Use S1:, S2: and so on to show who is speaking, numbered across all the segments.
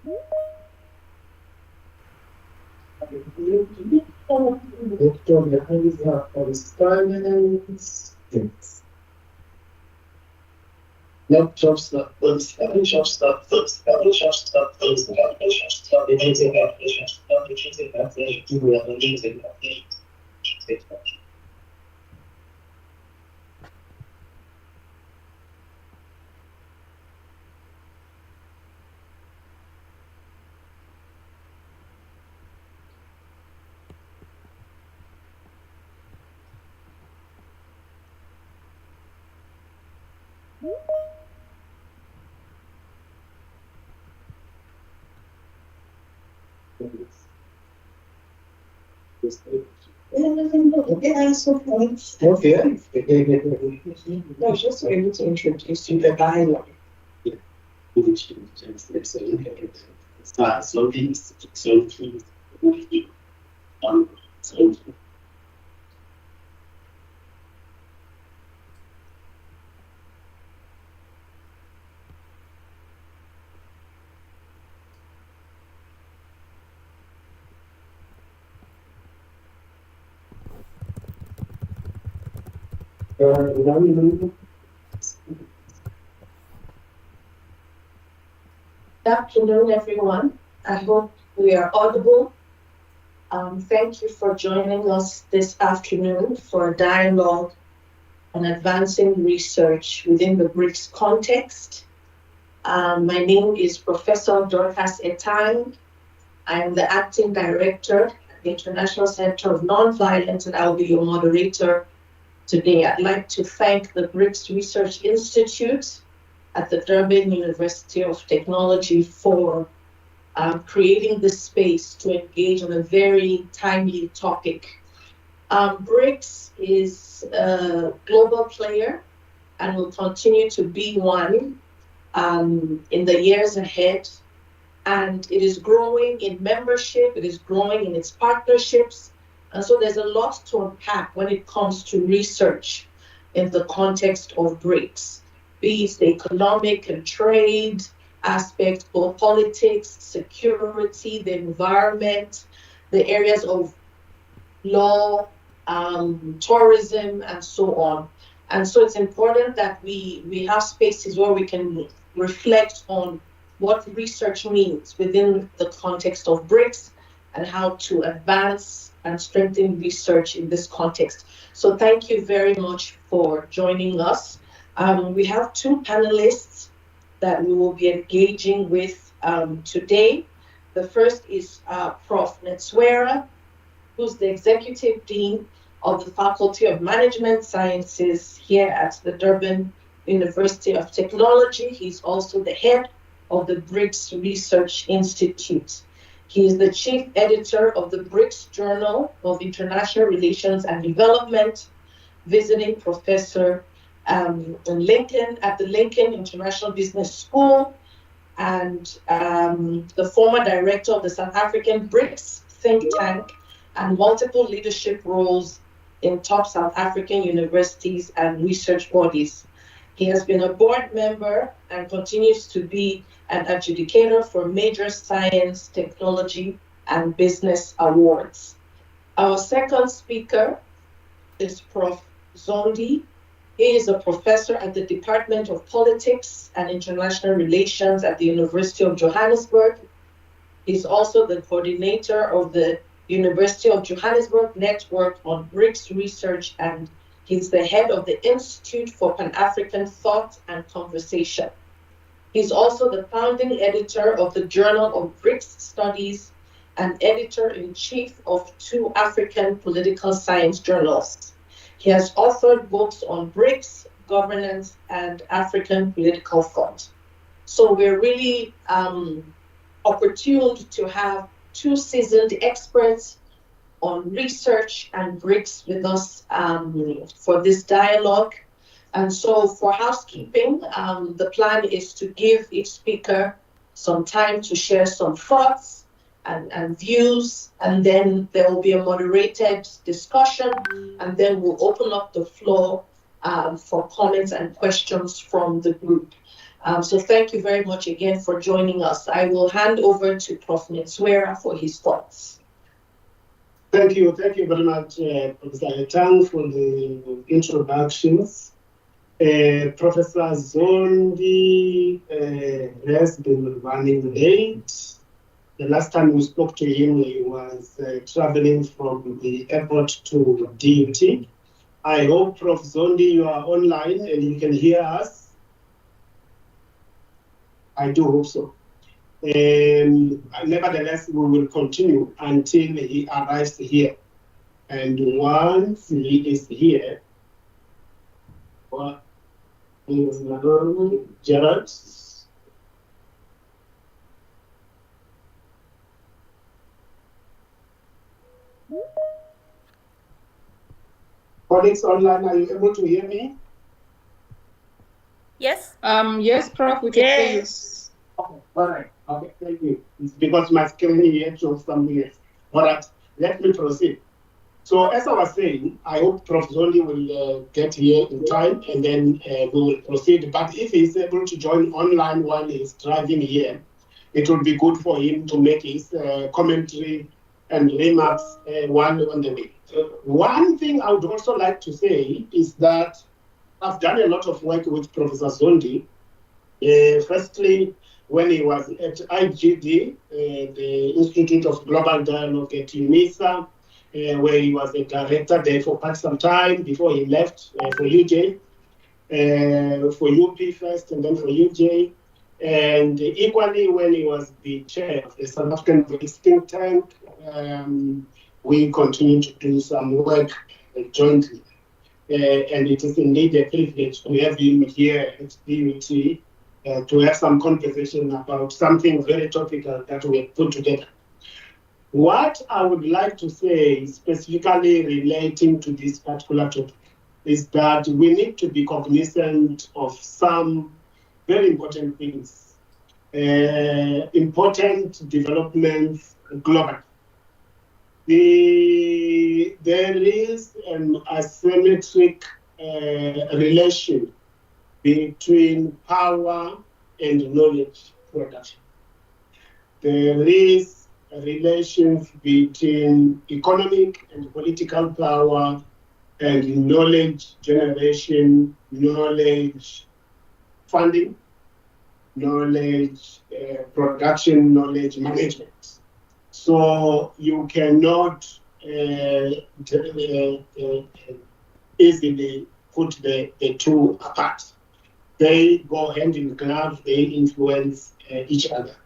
S1: Not just the first, just the first, just the first, just the amazing, just the amazing, amazing, Okay. No, just to be able to introduce you the dialogue. Good afternoon, everyone. I hope we are audible. Thank you for joining us this afternoon for a dialogue on advancing research within the BRICS context. My name is Professor Dorcas Etang. I am the Acting Director at the International Center of Nonviolence, and I'll be your moderator today. I'd like to thank the BRICS Research Institute at the Durban University of Technology for creating this space to engage on a very timely topic. BRICS is a global player and will continue to be one in the years ahead. And it is growing in membership, it is growing in its partnerships. And so there's a lot to unpack when it comes to research in the context of BRICS, be it the economic and trade aspect, or politics, security, the environment, the areas of law, tourism, and so on. And so it's important that we have spaces where we can reflect on what research means within the context of BRICS and how to advance and strengthen research in this context. So thank you very much for joining us. We have two panelists that we will be engaging with today. The first is Prof. Netswera, who's the Executive Dean of the Faculty of Management Sciences here at the Durban University of Technology. He's also the head of the BRICS Research Institute. He is the chief editor of the BRICS Journal of International Relations and Development, visiting professor in Lincoln at the Lincoln International Business School, and the former director of the South African BRICS think tank, and multiple leadership roles in top South African universities and research bodies. He has been a board member and continues to be an adjudicator for major science, technology, and business awards. Our second speaker is Prof. Zondi. He is a professor at the Department of Politics and International Relations at the University of Johannesburg. He's also the coordinator of the University of Johannesburg Network on BRICS Research, and he's the head of the Institute for Pan-African Thought and Conversation. He's also the founding editor of the Journal of BRICS Studies and editor-in-chief of 2 African political science journals. He has authored books on BRICS, governance, and African political thought. So we're really opportuned to have 2 seasoned experts on research and BRICS with us for this dialogue. And so for housekeeping, the plan is to give each speaker some time to share some thoughts and views, and then there will be a moderated discussion, and then we'll open up the floor for comments and questions from the group. So thank you very much again for joining us. I will hand over to Prof. Netswera for his thoughts.
S2: Thank you very much, Professor Etang, for the introductions. Professor Zondi has been running late. The last time we spoke to him, he was traveling from the airport to DUT. I hope, Prof. Zondi, you are online and you can hear us. I do hope so. Nevertheless, we will continue until he arrives here. And once he is here, Gerard. Colleagues online, are you able to hear me?
S3: Yes.
S4: Yes, Prof, we can hear you.
S2: Okay, all right. Okay, thank you. It's because my screen here shows something else. All right, let me proceed. So as I was saying, I hope Prof. Zondi will get here in time and then we will proceed. But if he's able to join online while he's driving here, it would be good for him to make his commentary and remarks while on the way. One thing I would also like to say is that I've done a lot of work with Professor Zondi. Firstly, when he was at IGD, the Institute of Global Dialogue at UNISA, where he was a director there for quite some time before he left for UJ, for UP first and then for UJ. And equally, when he was the chair of the South African BRICS think tank, we continued to do some work jointly. And it is indeed a privilege to have him here at DUT to have some conversation about something very topical that we have put together. What I would like to say, specifically relating to this particular topic, is that we need to be cognizant of some very important things, important developments globally. There is an asymmetric relation between power and knowledge production. There is a relation between economic and political power and knowledge generation, knowledge funding, knowledge production, knowledge management. So you cannot easily put the two apart. They go hand in glove, they influence each other.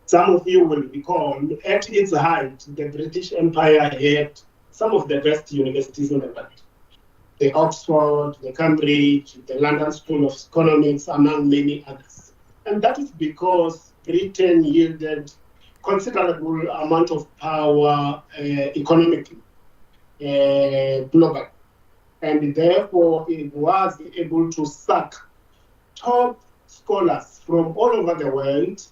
S2: Some of you will recall, at its height, the British Empire had some of the best universities in the world. The Oxford, the Cambridge, the London School of Economics, among many others. And that is because Britain yielded considerable amount of power economically, globally. And therefore, it was able to suck top scholars from all over the world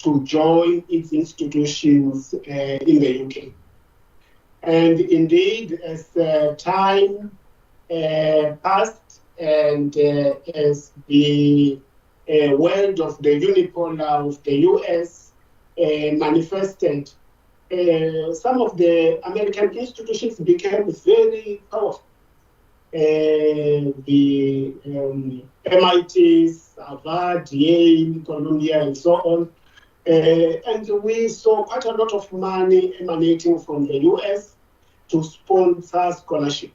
S2: to join its institutions in the UK. And indeed, as time passed and as the world of the unipolar of the US manifested, some of the American institutions became very powerful. The MITs, Harvard, Yale, Columbia, and so on. And we saw quite a lot of money emanating from the US to sponsor scholarship.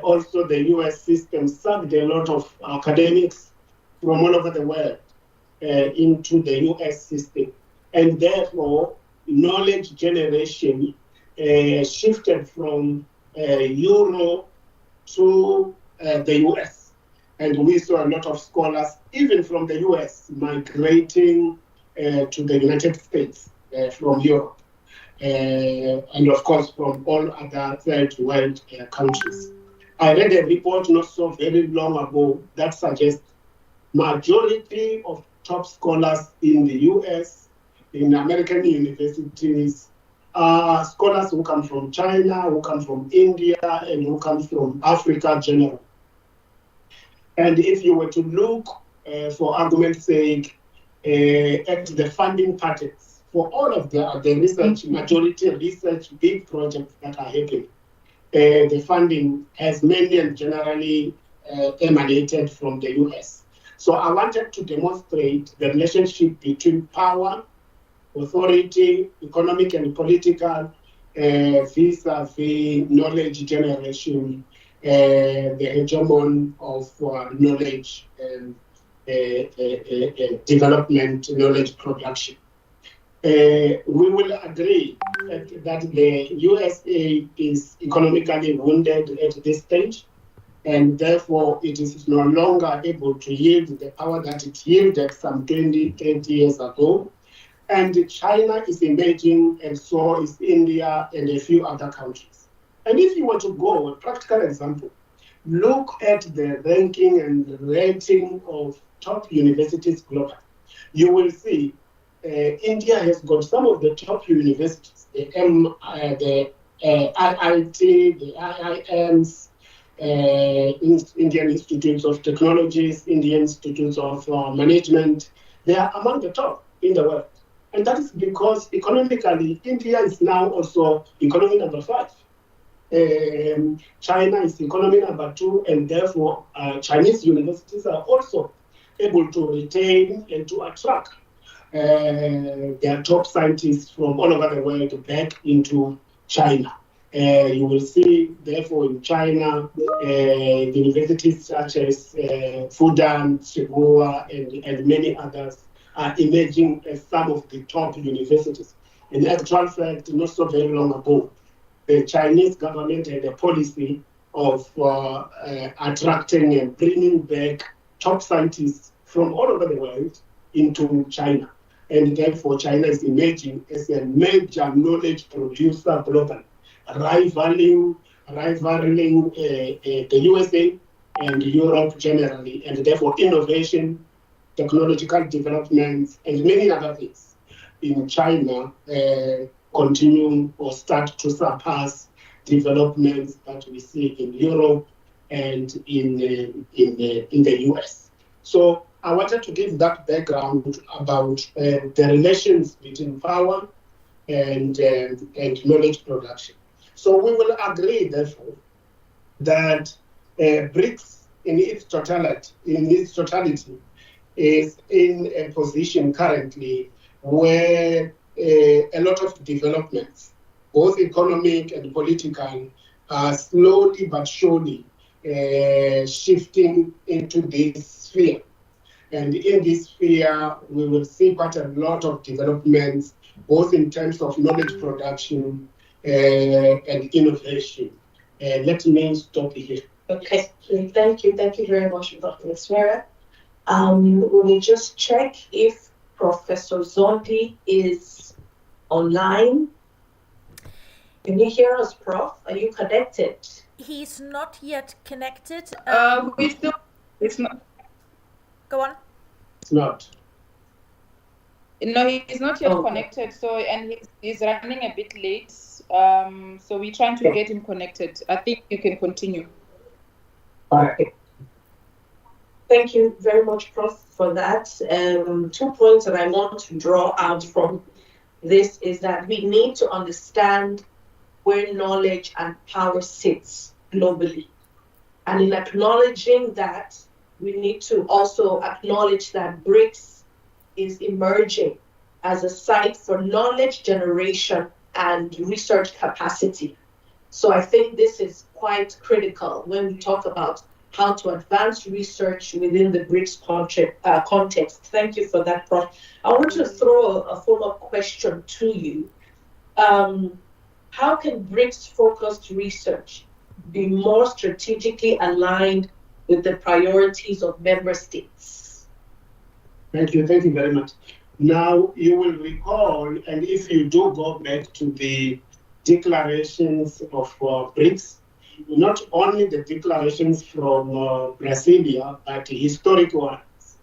S2: Also, the US system sucked a lot of academics from all over the world into the US system. And therefore, knowledge generation shifted from Europe to the US. And we saw a lot of scholars, even from the US, migrating to the United States from Europe. And of course, from all other third world countries. I read a report not so very long ago that suggests majority of top scholars in the US, in American universities, are scholars who come from China, who come from India, and who come from Africa generally. And if you were to look for argument's sake, at the funding patterns for all of the research, majority research, big projects that are happening. The funding has mainly and generally emanated from the US. So I wanted to demonstrate the relationship between power, authority, economic and political, vis-a-vis knowledge generation, the hegemon of knowledge development, knowledge production. We will agree that the USA is economically wounded at this stage, and therefore it is no longer able to yield the power that it yielded some 20, 30 years ago. And China is emerging, and so is India and a few other countries. And if you were to go, a practical example, look at the ranking and rating of top universities globally. You will see India has got some of the top universities, the IIT, the IIMs, Indian Institutes of Technologies, Indian Institutes of Management. They are among the top in the world. And that is because economically, India is now also economy number 5. China is economy number 2, and therefore Chinese universities are also able to retain and to attract their top scientists from all over the world back into China. You will see, therefore, in China, universities such as Fudan, Tsinghua, and many others are emerging as some of the top universities. In actual fact, not so very long ago, the Chinese government had a policy of attracting and bringing back top scientists from all over the world into China. And therefore, China is emerging as a major knowledge producer globally, rivaling the USA and Europe generally, and therefore innovation, technological developments, and many other things in China continue or start to surpass developments that we see in Europe and in the US. So I wanted to give that background about the relations between power and knowledge production. So we will agree, therefore, that BRICS in its totality is in a position currently where a lot of developments, both economic and political, are slowly but surely shifting into this sphere. And in this sphere, we will see quite a lot of developments, both in terms of knowledge production and innovation. Let me stop here.
S1: Okay, thank you very much, Dr. Esmera. We will just check if Professor Zondi is online. Can you hear us, Prof? Are you connected?
S3: He's not yet connected.
S4: It's not.
S3: Go on.
S2: It's not.
S4: No, he's not yet connected. So, and he's running a bit late. So we're trying to get him connected. I think you can continue.
S2: All right.
S1: Thank you very much, Prof, for that. 2 points that I want to draw out from this is that we need to understand where knowledge and power sits globally. And in acknowledging that, we need to also acknowledge that BRICS is emerging as a site for knowledge generation and research capacity. So I think this is quite critical when we talk about how to advance research within the BRICS context. Thank you for that, Prof. I want to throw a follow-up question to you. How can BRICS-focused research be more strategically aligned with the priorities of member states?
S2: Thank you very much. Now, you will recall, and if you do go back to the declarations of BRICS, not only the declarations from Brasilia, but historic ones,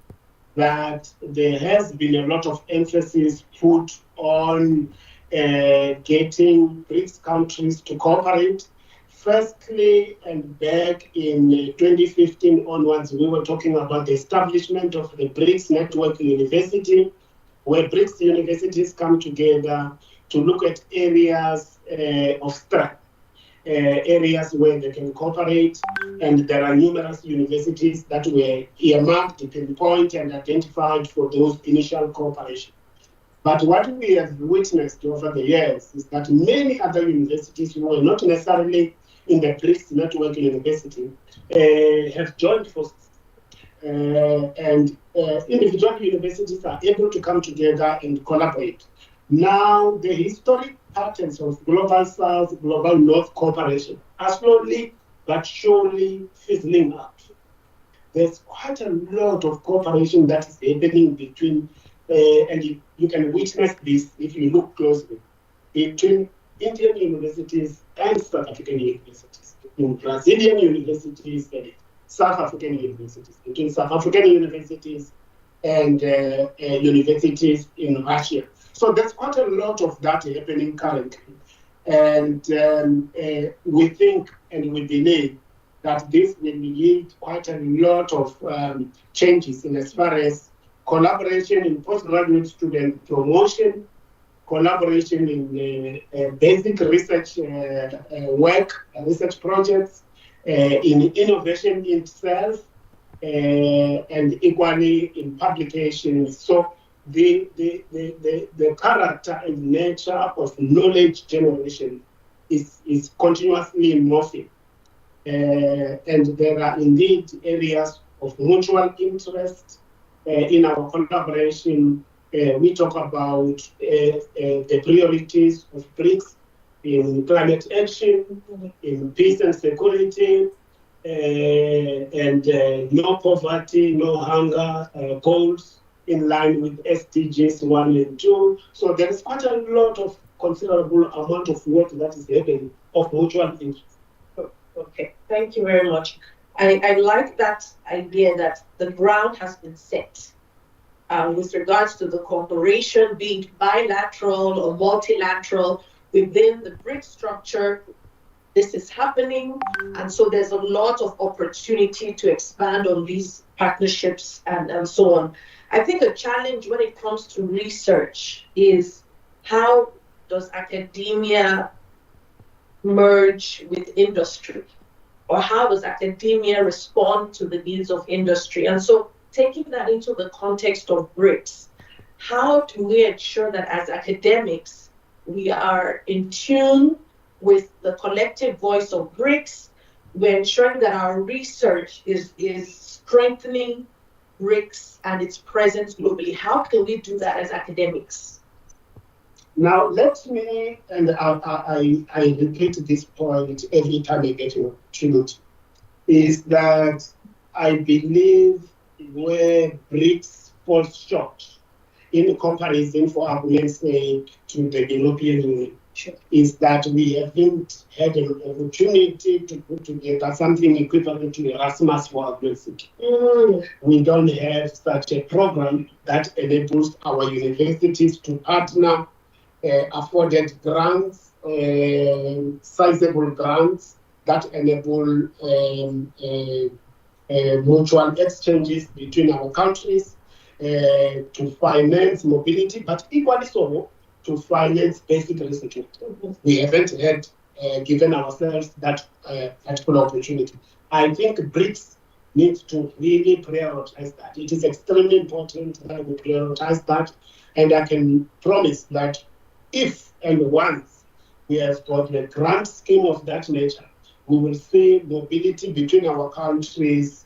S2: that there has been a lot of emphasis put on getting BRICS countries to cooperate, Firstly, and back in 2015 onwards, we were talking about the establishment of the BRICS Network University, where BRICS universities come together to look at areas of strength, areas where they can cooperate. And there are numerous universities that were earmarked, pinpointed, and identified for those initial cooperation. But what we have witnessed over the years is that many other universities who were not necessarily in the BRICS Network University have joined forces. And individual universities are able to come together and collaborate. Now, the historic patterns of global South, global North cooperation are slowly but surely fizzling out. There's quite a lot of cooperation that is happening between, and you can witness this if you look closely, between Indian universities and South African universities, between Brazilian universities and South African universities, between South African universities and universities in Russia. So there's quite a lot of that happening currently. And we think and we believe that this will yield quite a lot of changes in as far as collaboration in postgraduate student promotion, collaboration in basic research work, research projects, in innovation itself, and equally in publications. So the character and nature of knowledge generation is continuously morphing. And there are indeed areas of mutual interest in our collaboration. We talk about the priorities of BRICS in climate action, in peace and security, and no poverty, no hunger goals in line with SDGs 1 and 2. So there is quite a lot of considerable amount of work that is happening of mutual interest.
S1: Okay, thank you very much. I like that idea that the ground has been set with regards to the cooperation, be it bilateral or multilateral, within the BRICS structure. This is happening, and so there's a lot of opportunity to expand on these partnerships and so on. I think a challenge when it comes to research is how does academia merge with industry, or how does academia respond to the needs of industry? And so taking that into the context of BRICS, how do we ensure that as academics, we are in tune with the collective voice of BRICS? We're ensuring that our research is strengthening BRICS and its presence globally. How can we do that as academics?
S2: Now, let me, and I repeat this point every time I get an opportunity, is that I believe where BRICS falls short in comparison, for argument's sake, to the European Union, is that we haven't had an opportunity to put together something equivalent to Erasmus for adversity. We don't have such a program that enables our universities to partner, afforded grants, sizable grants that enable mutual exchanges between our countries to finance mobility, but equally so to finance basic research. We haven't had given ourselves that particular opportunity. I think BRICS needs to really prioritize that. It is extremely important that we prioritize that, and I can promise that if and once we have got a grant scheme of that nature, we will see mobility between our countries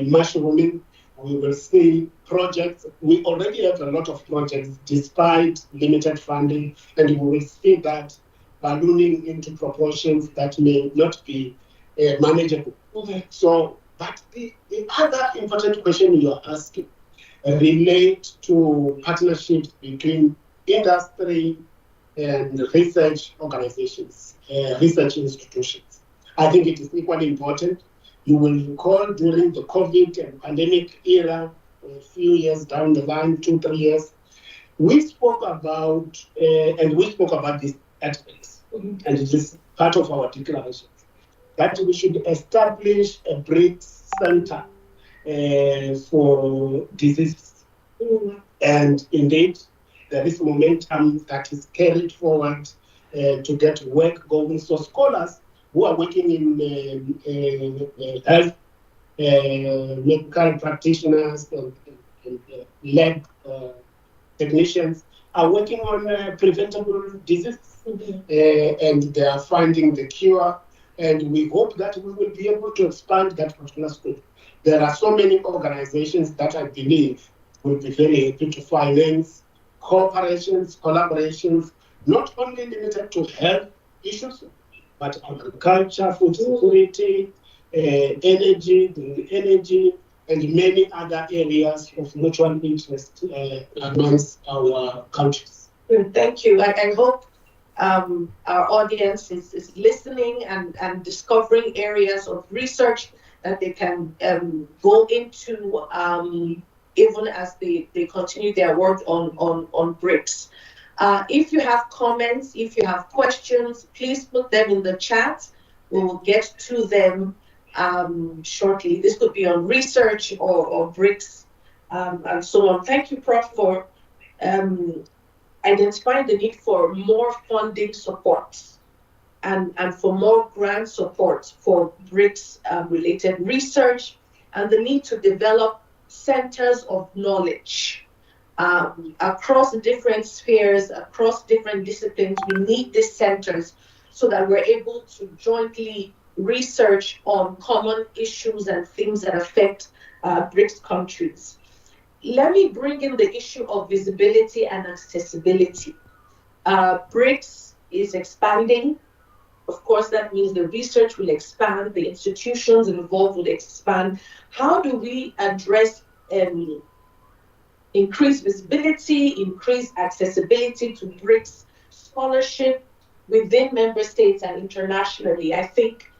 S2: mushrooming. We will see projects. We already have a lot of projects despite limited funding, and we will see that ballooning into proportions that may not be manageable. So, but the other important question you are asking relate to partnerships between industry and research organizations, research institutions. I think it is equally important. You will recall during the COVID and pandemic era, a few years down the line, 2-3 years, we spoke about, and we spoke about this at BRICS. And it is part of our declaration, that we should establish a BRICS center for diseases. And indeed, there is momentum that is carried forward to get work going. So scholars who are working in health, medical practitioners, and lab technicians are working on preventable diseases, and they are finding the cure. And we hope that we will be able to expand that particular scope. There are so many organizations that I believe will be very happy to finance cooperations, collaborations, not only limited to health issues, but agriculture, food security, energy, and many other areas of mutual interest amongst our countries.
S1: Thank you. I hope our audience is listening and discovering areas of research that they can go into even as they continue their work on BRICS. If you have comments, if you have questions, please put them in the chat. We will get to them shortly. This could be on research or BRICS and so on. Thank you, Prof, for identifying the need for more funding support and for more grant support for BRICS related research, and the need to develop centers of knowledge across different spheres, across different disciplines. We need these centers so that we're able to jointly research on common issues and things that affect BRICS countries. Let me bring in the issue of visibility and accessibility. BRICS is expanding. Of course, that means the research will expand, the institutions involved will expand. How do we address increased visibility, increased accessibility to BRICS scholarship within member states and internationally? I think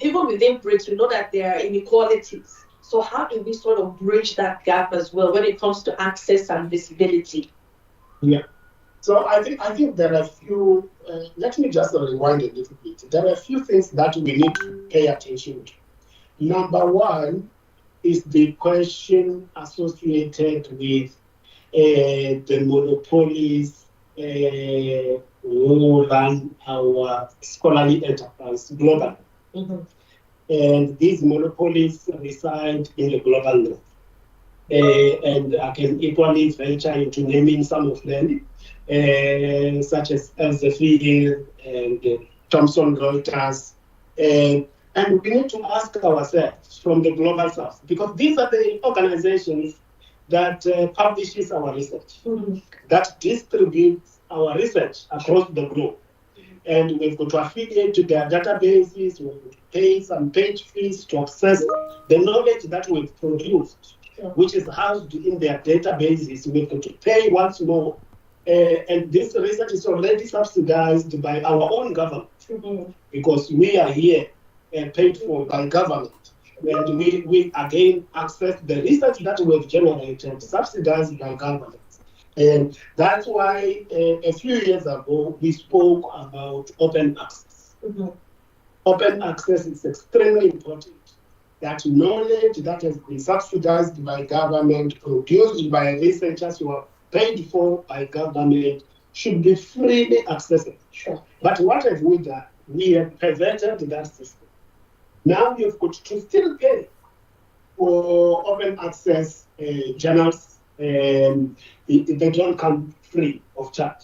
S1: even within BRICS, we know that there are inequalities. So how do we sort of bridge that gap as well when it comes to access and visibility?
S2: Yeah. So I think there are a few, let me just rewind a little bit. There are a few things that we need to pay attention to. Number one is the question associated with the monopolies who run our scholarly enterprise globally. And these monopolies reside in the global north. And I can equally venture into naming some of them, such as Elsevier and Thomson Reuters. And we need to ask ourselves from the global south, because these are the organizations that publishes our research, that distributes our research across the globe. And we've got to affiliate to their databases, we've got to pay some page fees to access the knowledge that we've produced, which is housed in their databases. We've got to pay once more. And this research is already subsidized by our own government, because we are here paid for by government. And we again access the research that we've generated, subsidized by government. And that's why a few years ago, we spoke about open access. Open access is extremely important. That knowledge that has been subsidized by government, produced by researchers who are paid for by government, should be freely accessible. But what have we done? We have perverted that system. Now you've got to still pay for open access journals. They don't come free of charge.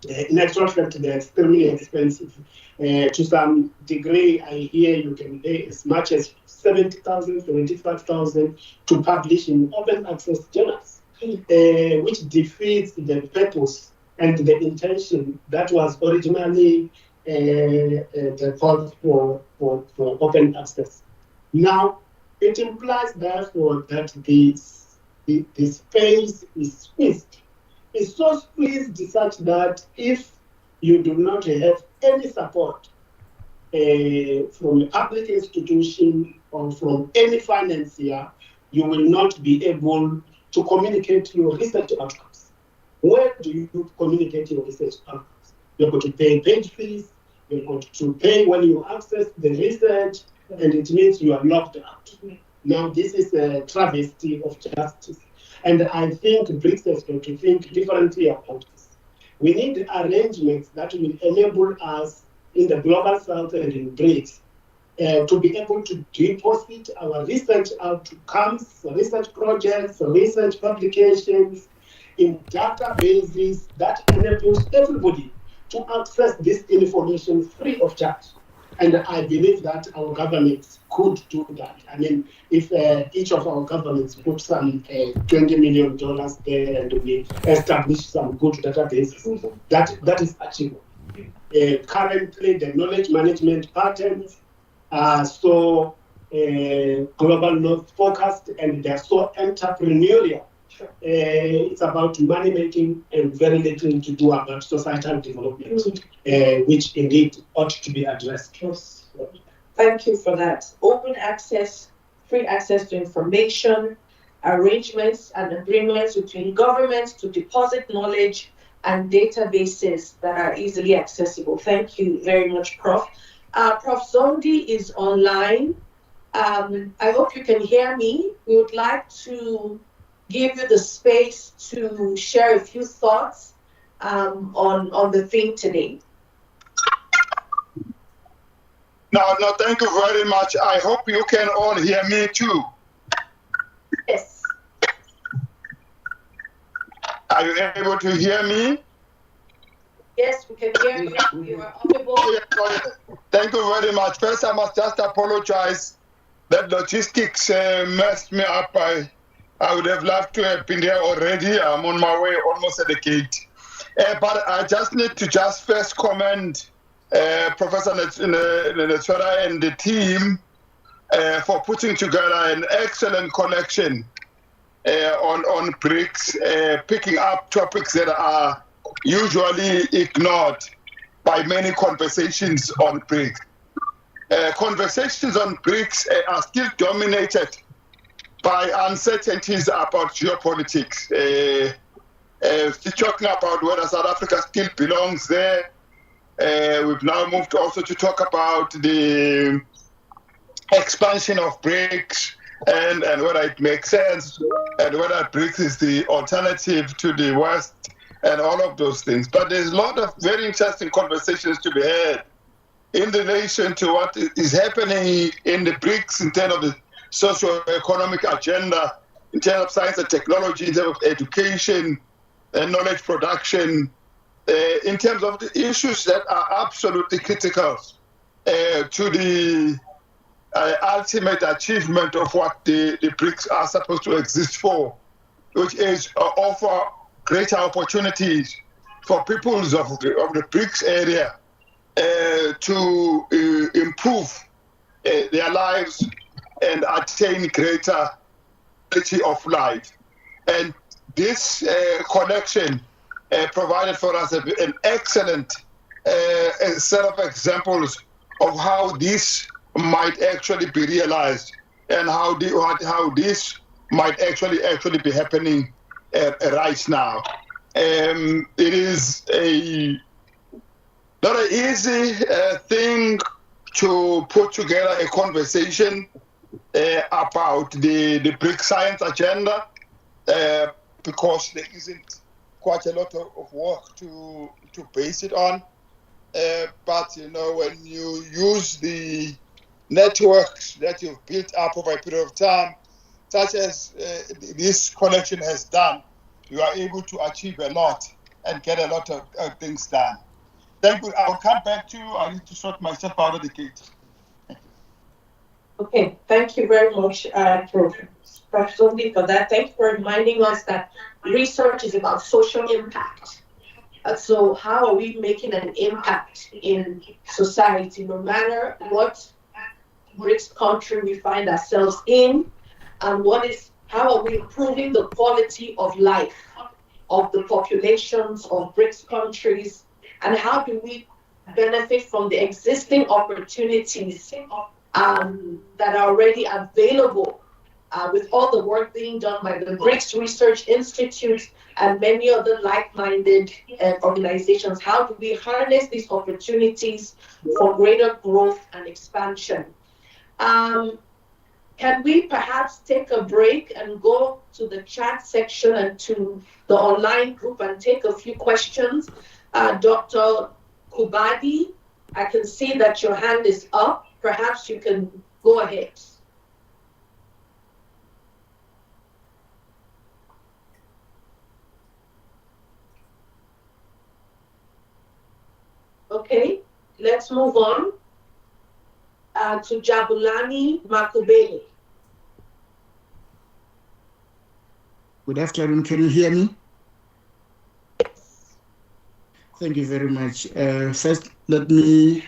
S2: In actual fact, they're extremely expensive. To some degree, I hear you can pay as much as 70,000, 75,000 to publish in open access journals, which defeats the purpose and the intention that was originally the call for open access. Now, it implies therefore that the space is squeezed. It's so squeezed such that if you do not have any support from a public institution or from any financier, you will not be able to communicate your research outcomes. Where do you communicate your research outcomes? You're going to pay page fees, You've got to pay when you access the research, and it means you are locked out. Now, this is a travesty of justice. And I think BRICS has got to think differently about this. We need arrangements that will enable us in the global south and in BRICS to be able to deposit our research outcomes, research projects, research publications in databases that enables everybody to access this information free of charge. And I believe that our governments could do that. I mean, if each of our governments put some $20 million there and we establish some good databases, that is achievable. Currently, the knowledge management patterns are so global north focused and they're so entrepreneurial. It's about money making and very little to do about societal development, which indeed ought to be addressed.
S1: Yes. Thank you for that. Open access, free access to information, arrangements and agreements between governments to deposit knowledge and databases that are easily accessible. Thank you very much, Prof. Prof. Zondi is online. I hope you can hear me. We would like to give you the space to share a few thoughts on the theme today.
S5: No, thank you very much. I hope you can all hear me too.
S1: Yes.
S5: Are you able to hear me?
S1: Yes, we can hear you. You are audible.
S5: Thank you very much. First, I must just apologize that logistics messed me up. I would have loved to have been there already. I'm on my way, almost at the gate. But I just need to just first commend Professor Netswera and the team for putting together an excellent collection on BRICS, picking up topics that are usually ignored by many conversations on BRICS. Conversations on BRICS are still dominated by uncertainties about geopolitics. Still talking about whether South Africa still belongs there. We've now moved also to talk about the expansion of BRICS and whether it makes sense and whether BRICS is the alternative to the West and all of those things. But there's a lot of very interesting conversations to be had in relation to what is happening in the BRICS in terms of the socio-economic agenda, in terms of science and technology, in terms of education and knowledge production, in terms of the issues that are absolutely critical to the ultimate achievement of what the BRICS are supposed to exist for, which is offer greater opportunities for peoples of the BRICS area to improve their lives and attain greater quality of life. And this collection provided for us an excellent set of examples of how this might actually be realized and how this might actually be happening right now. It is not an easy thing to put together a conversation about the BRICS science agenda because there isn't quite a lot of work to base it on. But you know, when you use the networks that you've built up over a period of time, such as this collection has done, you are able to achieve a lot and get a lot of things done. Thank you. I'll come back to you. I need to sort myself out of the gate.
S1: Okay, thank you very much, Professor Zondi, for that. Thank you for reminding us that research is about social impact. So how are we making an impact in society, no matter what BRICS country we find ourselves in, and how are we improving the quality of life of the populations of BRICS countries, and how do we benefit from the existing opportunities that are already available with all the work being done by the BRICS Research Institute and many other like-minded organizations, how do we harness these opportunities for greater growth and expansion? Can we perhaps take a break and go to the chat section and to the online group and take a few questions? Dr. Kubadi, I can see that your hand is up. Perhaps you can go ahead. Okay, let's move on to Jabulani Makubele.
S6: Good afternoon. Can you hear me?
S1: Yes.
S6: Thank you very much. First, let me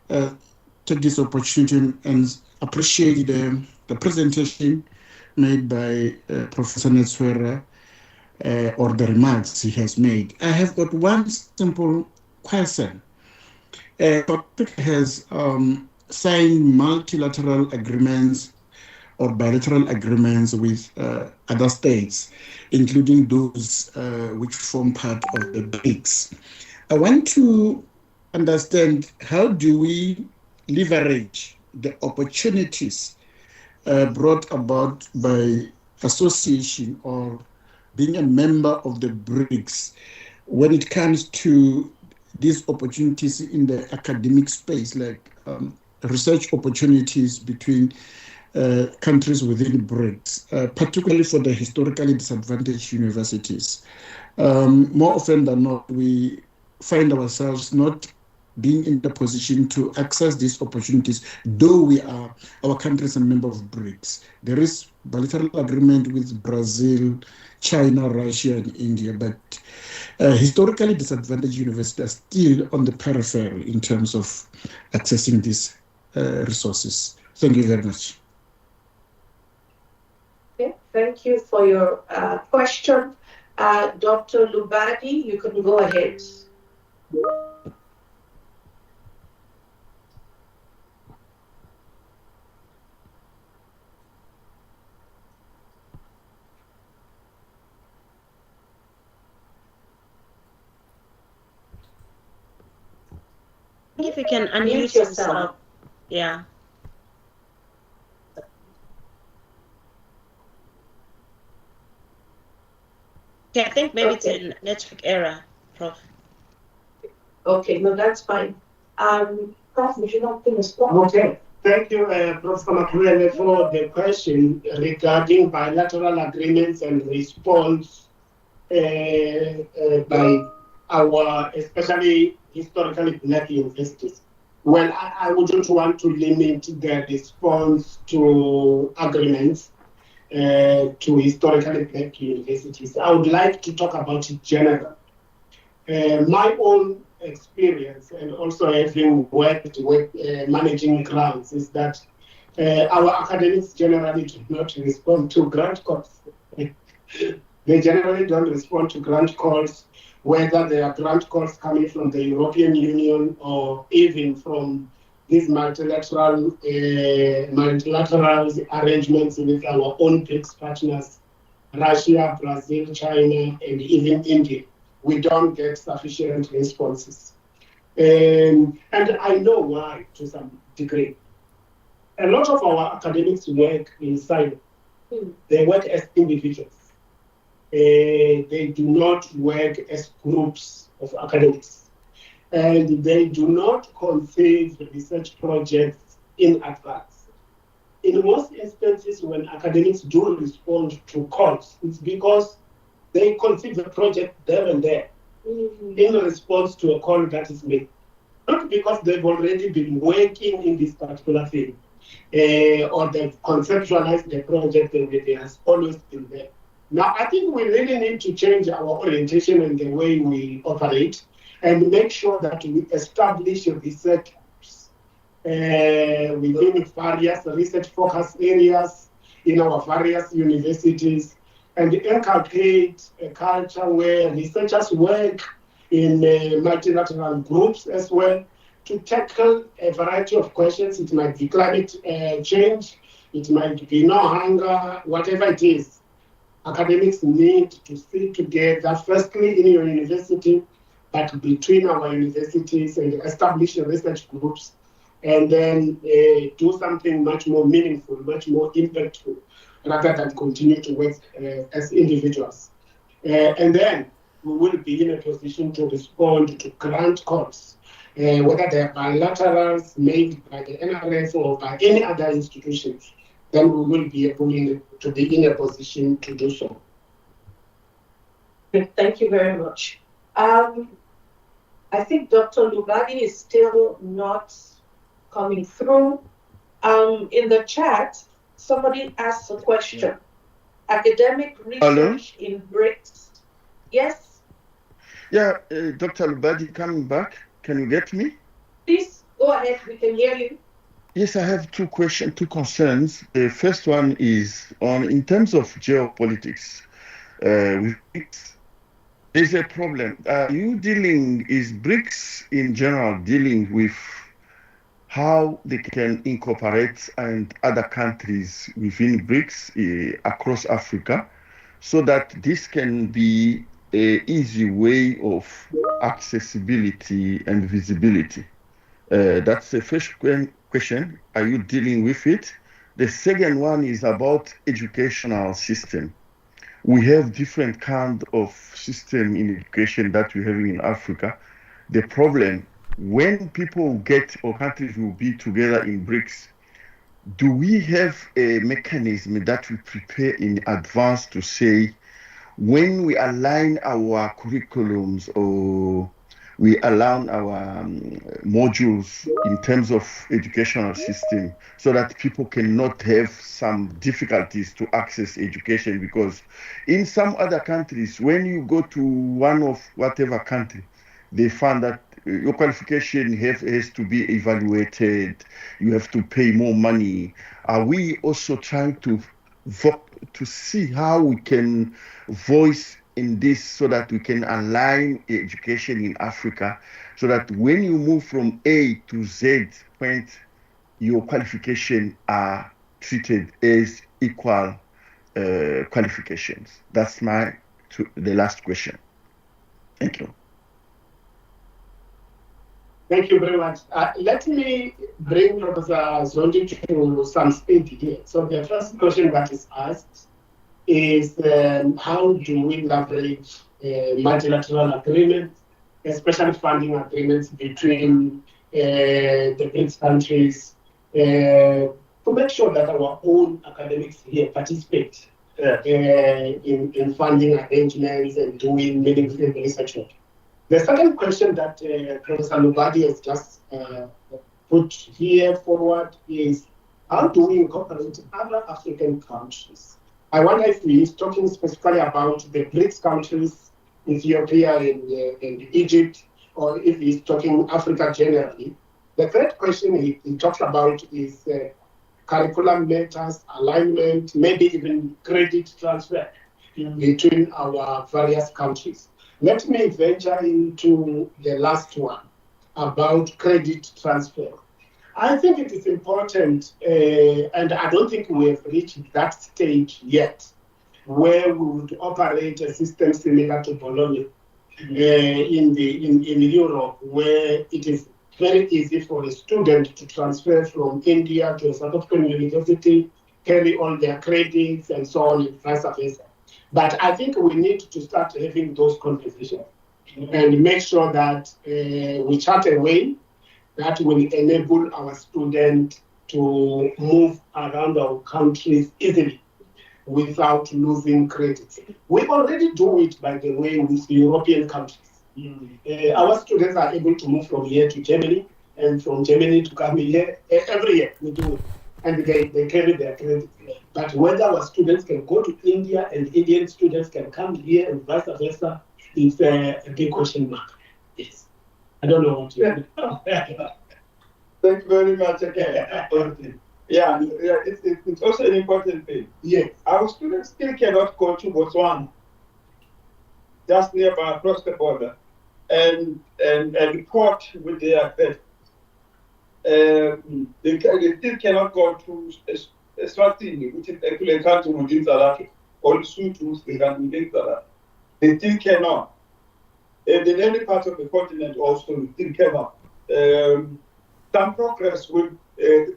S6: take this opportunity and appreciate the presentation made by Professor Netswera or the remarks he has made. I have got one simple question. South Africa has signed multilateral agreements or bilateral agreements with other states, including those which form part of the BRICS. I want to understand, how do we leverage the opportunities brought about by association or being a member of the BRICS when it comes to these opportunities in the academic space, like research opportunities between countries within BRICS, particularly for the historically disadvantaged universities. More often than not, we find ourselves not being in the position to access these opportunities, though our country is a member of BRICS. There is bilateral agreement with Brazil, China, Russia, and India, but historically disadvantaged universities are still on the periphery in terms of accessing these resources. Thank you very much.
S1: Okay, thank you for your question. Dr. Lubadi, you can go ahead.
S7: If you can
S1: Mute
S7: unmute
S1: yourself.
S7: yourself. Yeah. Okay, I think maybe it's a network error, Prof.
S1: Okay, no, that's fine. Prof, would you like to respond?
S2: Okay. Thank you, Professor Makulele, for the question regarding bilateral agreements and response by our, especially historically black universities. Well, I wouldn't want to limit the response to agreements to historically black universities. I would like to talk about it generally. My own experience, and also having worked with managing grants, is that our academics generally do not respond to grant calls. They generally don't respond to grant calls, whether they are grant calls coming from the European Union or even from these multilateral arrangements with our own BRICS partners, Russia, Brazil, China, and even India. We don't get sufficient responses. And I know why to some degree. A lot of our academics work in silo. They work as individuals. They do not work as groups of academics. And they do not conceive research projects in advance. In most instances, when academics do respond to calls, it's because they conceive the project there and there in response to a call that is made. Not because they've already been working in this particular field or they've conceptualized the project and it has always been there. Now, I think we really need to change our orientation and the way we operate and make sure that we establish research groups within various research focus areas in our various universities, and inculcate a culture where researchers work in multilateral groups as well to tackle a variety of questions. It might be climate change, it might be no hunger, whatever it is. Academics need to sit together, firstly in your university, but between our universities and establish research groups, and then do something much more meaningful, much more impactful, rather than continue to work as individuals. And then we will be in a position to respond to grant calls, whether they are bilaterals made by the NRF or by any other institutions, then we will be able to be in a position to do so.
S1: Thank you very much. I think Dr. Lubadi is still not coming through. In the chat, somebody asked a question. Academic research in BRICS. Yes?
S8: Yeah, Dr. Lubadi coming back. Can you get me?
S1: Please go ahead, we can hear you.
S8: Yes, I have two concerns. The first one is in terms of geopolitics. With BRICS, there's a problem. Is BRICS in general dealing with how they can incorporate and other countries within BRICS across Africa, so that this can be an easy way of accessibility and visibility? That's the first question. Are you dealing with it? The second one is about educational system. We have different kind of system in education that we have in Africa. The problem, when people get or countries will be together in BRICS, do we have a mechanism that we prepare in advance to say, when we align our curriculums or we align our modules in terms of educational system, so that people cannot have some difficulties to access education? Because in some other countries, when you go to one of whatever country, they find that your qualification has to be evaluated, you have to pay more money. Are we also trying to see how we can voice in this, so that we can align education in Africa, so that when you move from A to Z point, your qualification are treated as equal qualifications? That's the last question. Thank you.
S2: Thank you very much. Let me bring Professor Zondi to some speed here. So the first question that is asked is, how do we leverage multilateral agreements, especially funding agreements between the BRICS countries, to make sure that our own academics here participate in funding arrangements and doing meaningful research work? The second question that Professor Lubadi has just put here forward is, how do we incorporate other African countries? I wonder if he is talking specifically about the BRICS countries, Ethiopia and Egypt, or if he's talking Africa generally. The third question he talks about is curriculum matters, alignment, maybe even credit transfer between our various countries. Let me venture into the last one about credit transfer. I think it is important, and I don't think we have reached that stage yet, where we would operate a system similar to Bologna in Europe, where it is very easy for a student to transfer from India to a South African university, carry all their credits and so on and vice versa. But I think we need to start having those conversations and make sure that we chart a way that will enable our students to move around our countries easily without losing credits. We already do it, by the way, with European countries. Our students are able to move from here to Germany, and from Germany to come here. Every year we do it, and they carry their credits. But whether our students can go to India and Indian students can come here and vice versa, is a big question mark. Yes. I don't know what you
S5: Thank you very much again. Yeah, it's also an important thing.
S2: Yes.
S5: Our students still cannot go to Botswana, just nearby across the border, and report with their credit. They still cannot go to
S9: Eswatini, which is actually a country within South Africa, or Lesotho, which is a country within South Africa, they still cannot. And in any part of the continent also, we still cannot. Some progress with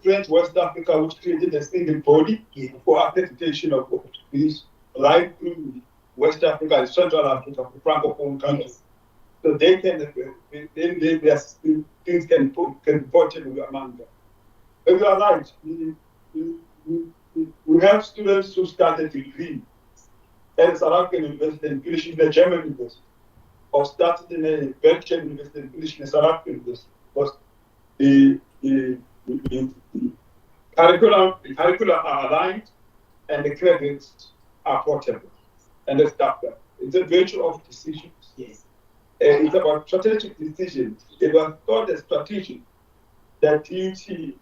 S9: French West Africa, which created a single body for accreditation of Portuguese right through West Africa and Central Africa, for Francophone countries. So they can, things can be ported among them. But you are right. We have students who started degree at South African University and finished in a German university, or started in a Belgian university and finished in a South African university. Because the curriculum are aligned and the credits are portable. And that's that. It's a virtue of decisions.
S2: Yes.
S9: It's about strategic decisions. It was not a strategy that TUT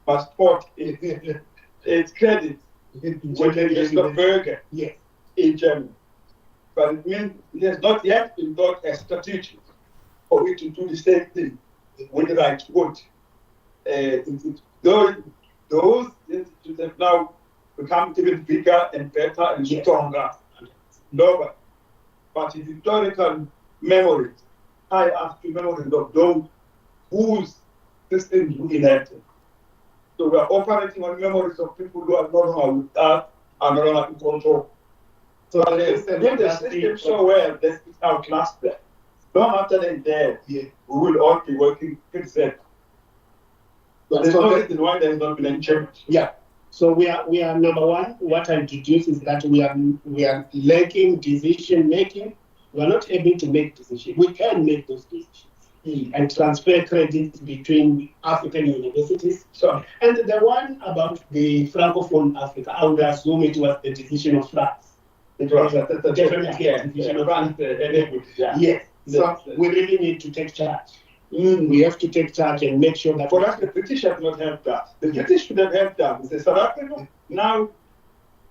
S9: must port its credits with the list of burger in Germany. But it means it has not yet been thought as strategic for it to do the same thing with the right foot. Those institutes have now become even bigger and better and stronger. No, but in historical memories, I ask you memories of those whose systems we inherited. So we are operating on memories of people who are no longer with us and no longer in control. So when the system so well that it outlasts them. Long after they're dead, we will all be working pretty safe. So there's no reason why there's not been any change.
S2: Yeah. So we are number one. What I introduced is that we are lacking decision making. We are not able to make decisions. We can make those decisions and transfer credits between African universities. So, and the one about the Francophone Africa, I would assume it was the decision of France.
S9: It was definitely a decision of France.
S2: Yes. So we really need to take charge. We have to take charge and make sure that.
S9: For us, the British have not helped us. The British should have helped us. The South Africa now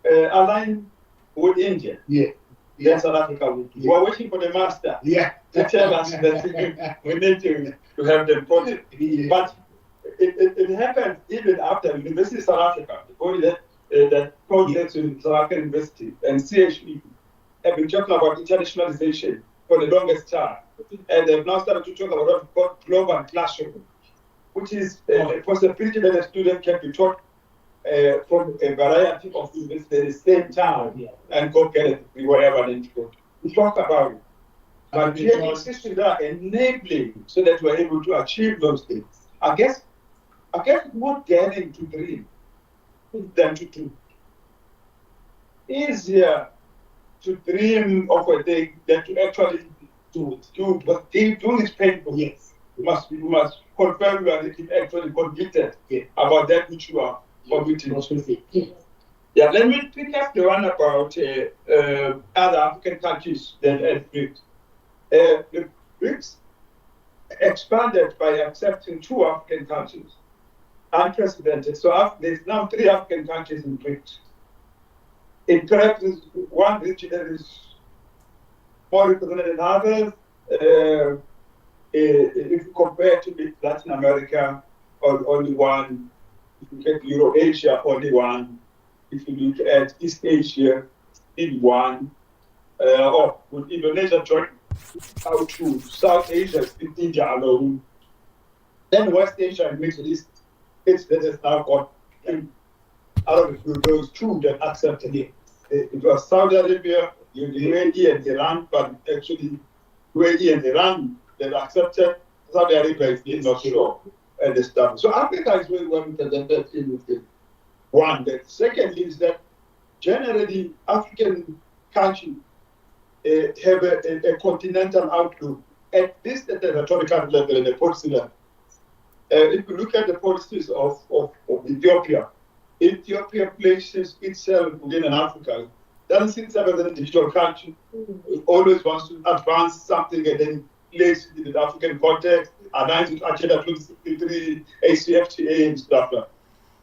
S9: aligned with India. Then South Africa would. We are waiting for the master to tell us that we need to have them project. But it happened even after University of South Africa, the body that projects in South African University and CHE have been talking about internationalization for the longest time. And they've now started to talk about what we call global classroom, which is a possibility that a student can be taught from a variety of universities at the same time and go get a degree wherever they need to go. We talk about it. But creating systems that are enabling so that we're able to achieve those things. I guess it's more daring to dream than to do. Easier to dream of a thing than to actually do it. But doing is painful.
S2: Yes.
S9: You must confirm you are actually convicted about that which you are committing. Yeah, let me pick up the one about other African countries than BRICS. The BRICS expanded by accepting 2 African countries, unprecedented. So there's now 3 African countries in BRICS. In perhaps one region that is more represented than others. If you compare to Latin America, only one. If you look at Eurasia, only one. If you look at East Asia, still one. With Indonesia joining out to South Asia, still India alone. Then West Asia and Middle East, it's that has now got out of those 2 that accepted it. It was Saudi Arabia, UAE and Iran, but actually UAE and Iran that accepted. Saudi Arabia is not sure at the start. So Africa is very well represented in the one. The second is that generally African countries have a continental outlook, at least at the rhetorical level and the policy level. If you look at the policies of Ethiopia, Ethiopia places itself within an Africa. Doesn't see itself as an individual country. It always wants to advance something and then place it in the African context, aligns with Agenda 2063, ACFTA and stuff like that.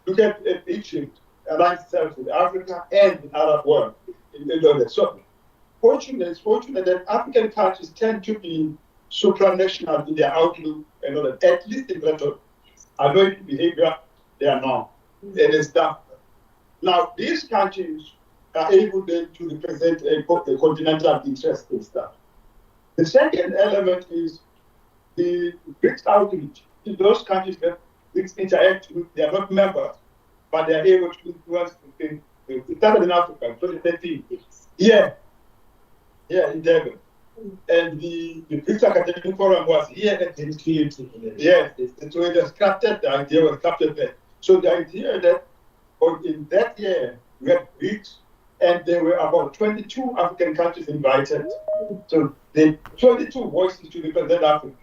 S9: Look at Egypt, aligns itself with Africa and the Arab world. So it's fortunate that African countries tend to be supranational in their outlook and all that, at least in rhetoric. I know in behavior, they are not. It is tough. Now, these countries are able then to represent a continental interest and stuff. The second element is the BRICS outreach. In those countries that BRICS interact with, they are not members, but they are able to influence the thing. It started in Africa, 2013. Yeah, in Durban. And the BRICS Academic Forum was here at the institute. Yes, so it was captured, the idea was captured there. So the idea that in that year, we had BRICS, and there were about 22 African countries invited. So the 22 voices to represent Africa.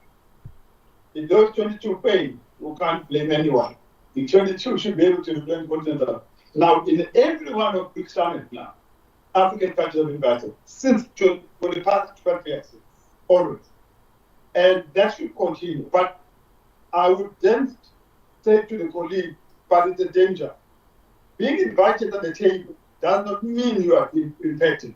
S9: If those 22 fail, you can't blame anyone. The 22 should be able to represent continental. Now, in every one of BRICS summits now, African countries have been invited since for the past 12 years, always. And that should continue. But I would then say to the colleague, but it's a danger. Being invited at the table does not mean you are infected.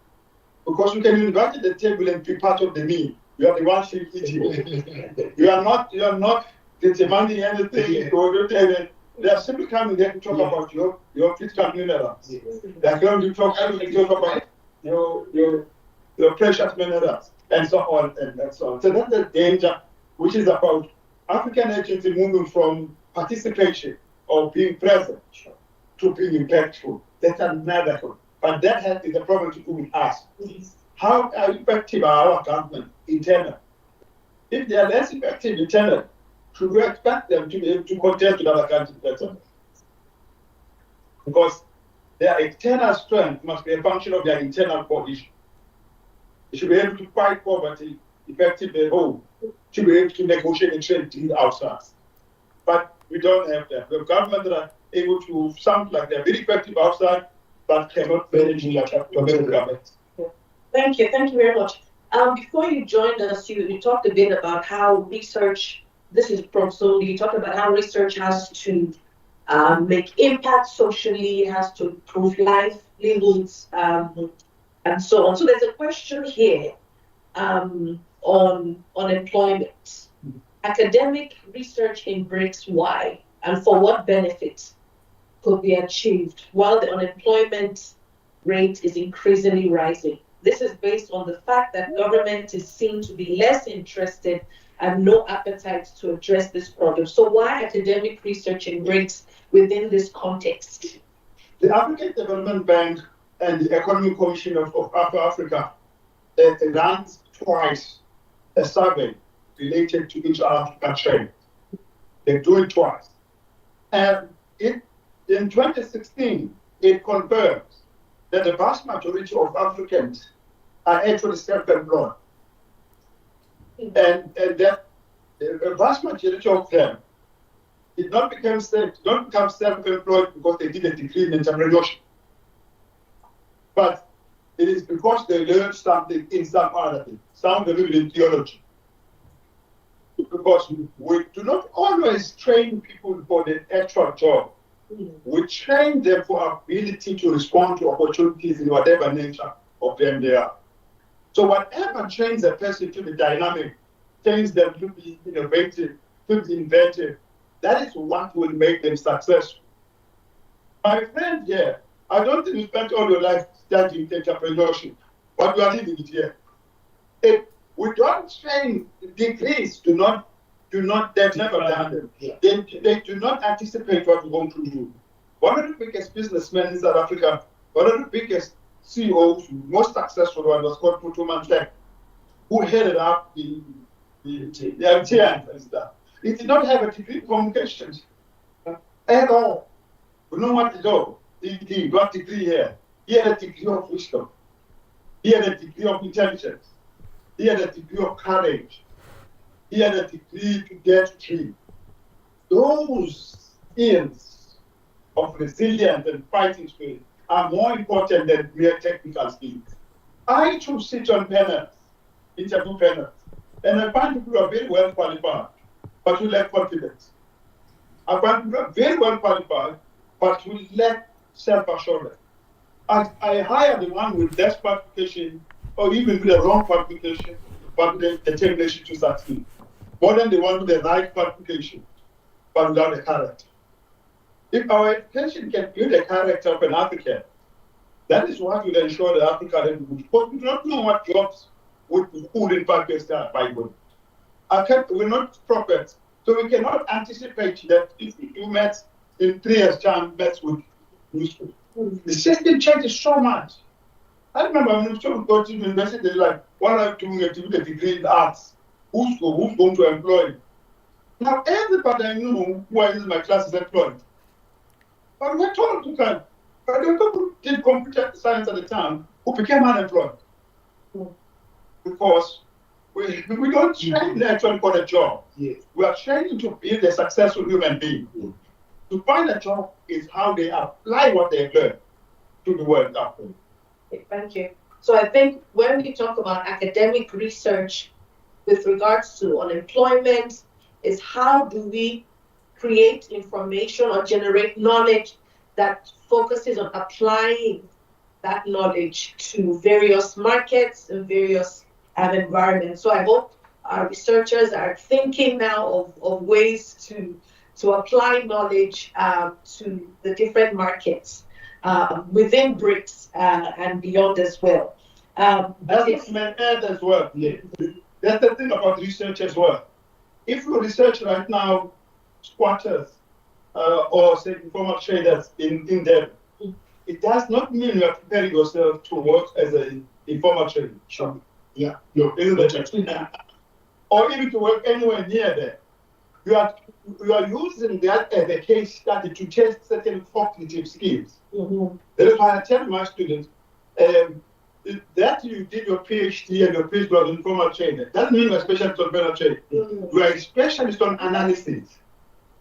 S9: Because you can be invited at the table and be part of the meal. You are the one eating. You are not demanding anything. They are simply coming there to talk about your fiscal minerals. They are going to talk about your precious minerals and so on and so on. So that's the danger, which is about African agency moving from participation or being present to being impactful. That's another one. But that is a problem to do with us. How effective are our government internal? If they are less effective internal, should we expect them to be able to contest with other countries better? Because their external strength must be a function of their internal coalition. They should be able to fight poverty effectively at home. Should be able to negotiate and trade deals outside. But we don't have that. We have governments that are able to sound like they're very effective outside, but cannot manage like domestic governments.
S1: Thank you very much. Before you joined us, you talked a bit about how research, this is from Soli, you talked about how research has to make impact socially, has to improve livelihoods, and so on. So there's a question here on employment. Academic research in BRICS, why? And for what benefits could be achieved while the unemployment rate is increasingly rising? This is based on the fact that government is seen to be less interested and no appetite to address this problem. So why academic research in BRICS within this context?
S9: The African Development Bank and the Economic Commission of Africa runs twice a survey related to inter-African trade. They do it twice. And in 2016, it confirms that the vast majority of Africans are actually self-employed. And that the vast majority of them did not become self-employed because they did a degree in entrepreneurship. But it is because they learned something in some other thing, some believe in theology. Because we do not always train people for the actual job. We train them for ability to respond to opportunities in whatever nature of them they are. So whatever trains a person to be dynamic, trains them to be innovative, to be inventive, that is what will make them successful. My friend here, I don't think you spent all your life studying entrepreneurship, but you are living it here. We don't train degrees, they've never done them. They do not anticipate what we're going to do. One of the biggest businessmen in South Africa, one of the biggest CEOs, most successful one was called Putuman, who headed up the MTN and stuff. He did not have a degree in communications at all. We know what to do. He got a degree here. He had a degree of wisdom. He had a degree of intelligence. He had a degree of courage. He had a degree to get through. Those skills of resilience and fighting spirit are more important than mere technical skills. I too sit on panels, interview panels, and I find people who are very well qualified, but who lack confidence. I find people who are very well qualified, but who lack self-assurance. I hire the one with less qualification, or even with the wrong qualification, but the determination to succeed. More than the one with the right qualification, but without the character. If our education can build the character of an African, that is what will ensure that Africa will be good. Because we do not know what jobs would in Pakistan by good. We're not prophets, so we cannot anticipate that if you met in 3 years' time, that would useful. The system changes so much. I remember when we go to university, like, what are you doing a degree in arts? Who's going to employ you? Now, everybody I know who is in my class is employed. But we're told to kind. But the people who did computer science at the time who became unemployed. Because we don't train actually for a job. Yes. We are training to build a successful human being. To find a job is how they apply what they learn to the world after.
S1: Okay, thank you. So I think when we talk about academic research with regards to unemployment, is how do we create information or generate knowledge that focuses on applying that knowledge to various markets and various environments. So I hope our researchers are thinking now of ways to apply knowledge to the different markets within BRICS and beyond as well.
S9: That's as well. Yeah. That's the thing about research as well. If you research right now squatters or say informal traders in them, it does not mean you are preparing yourself to work as an informal trader. Sure. Yeah. No, isn't it? Or even to work anywhere near there. You are using that as a case study to test certain cognitive skills. Mm-hmm. That is why I tell my students that you did your PhD and your postdoc in informal trader doesn't mean you're a specialist on informal trading. Mm-hmm. You are a specialist on analysis.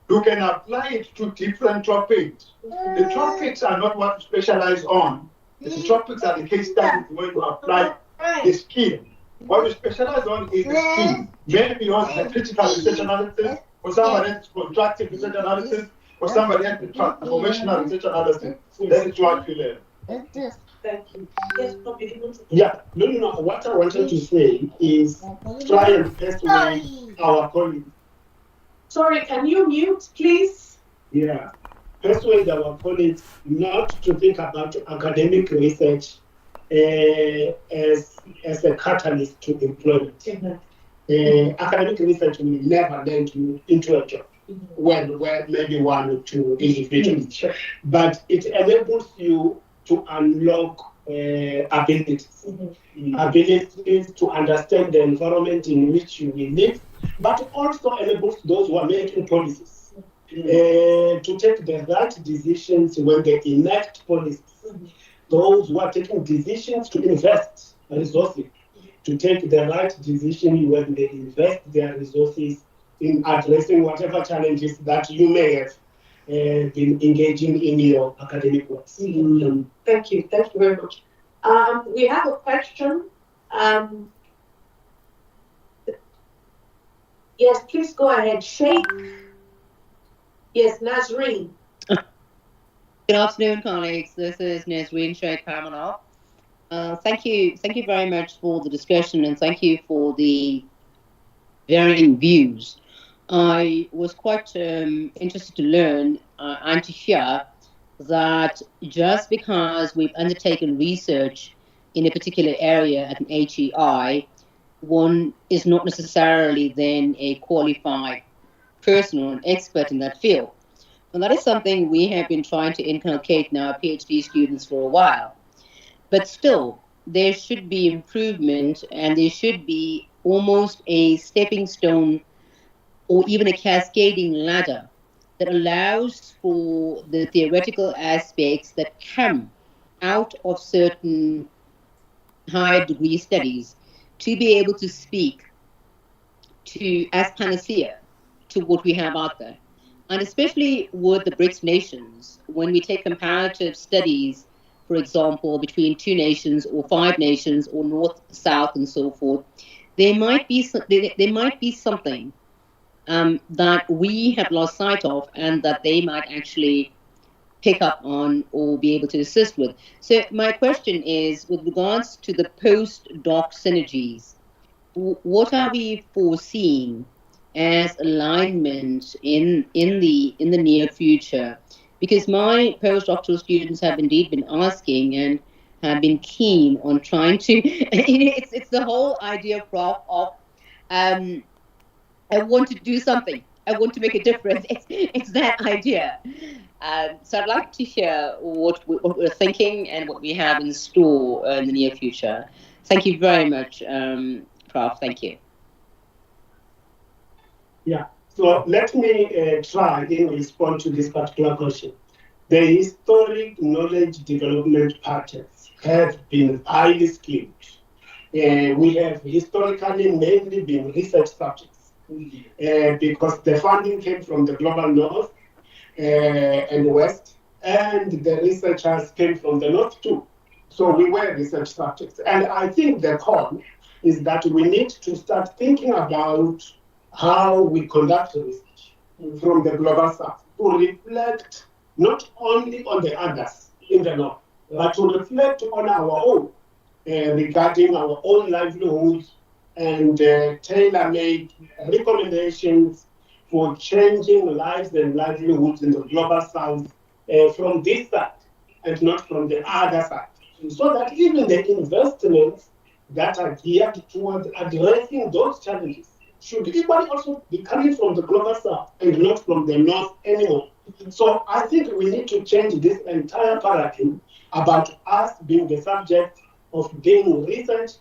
S9: You can apply it to different topics. Mm-hmm. The topics are not what you specialize on. The topics are the case studies where you apply the skill. What you specialize on is the skill. Maybe yours is a critical research analysis, or somebody else constructive research analysis, or somebody else transformational research analysis. That is what you learn.
S1: Thank you. Yes,
S2: yeah, no. What I wanted to say is try and persuade our colleagues.
S1: Sorry, can you mute, please?
S2: Yeah, persuade our colleagues not to think about academic research as a catalyst to employment. Mm-hmm. Academic research will never land you into a job. Mm-hmm. Where maybe 1 or 2 individuals, sure. But it enables you to unlock abilities. Mm-hmm. Abilities to understand the environment in which you will live, but also enables those who are making policies to take the right decisions when they enact policies. Mm-hmm. Those who are taking decisions to invest resources, to take the right decision when they invest their resources in addressing whatever challenges that you may have been engaging in your academic work.
S1: Mm-hmm. Thank you very much. We have a question. Yes, please go ahead. Sheikh. Yes, Nazreen.
S10: Good afternoon, colleagues. This is Nazreen Sheikh Kamanov. Thank you very much for the discussion, and thank you for the varying views. I was quite interested to learn and to hear that just because we've undertaken research in a particular area at an HEI, one is not necessarily then a qualified person or an expert in that field. And that is something we have been trying to inculcate in our PhD students for a while. But still, there should be improvement, and there should be almost a stepping stone or even a cascading ladder that allows for the theoretical aspects that come out of certain higher degree studies to be able to speak to as panacea to what we have out there. And especially with the BRICS nations, when we take comparative studies, for example, between 2 nations or 5 nations or north, south, and so forth, there might be something that we have lost sight of and that they might actually pick up on or be able to assist with. So my question is, with regards to the post-doc synergies, what are we foreseeing as alignment in the near future? because my postdoctoral students have indeed been asking and have been keen on trying to. It's the whole idea, Prof, of I want to do something. I want to make a difference. It's that idea. So I'd like to hear what we're thinking and what we have in store in the near future. Thank you very much, Prof. Thank you.
S2: Yeah. So let me try in response to this particular question. The historic knowledge development patterns have been highly skilled. We have historically mainly been research subjects because the funding came from the global north and west, and the researchers came from the north too. So we were research subjects. And I think the call is that we need to start thinking about how we conduct research from the global south to reflect not only on the others in the north, but to reflect on our own regarding our own livelihoods and tailor-made recommendations for changing lives and livelihoods in the global south from this side and not from the other side. So that even the investments that are geared towards addressing those challenges should equally also be coming from the global south and not from the north anymore. So I think we need to change this entire paradigm about us being the subject of being researched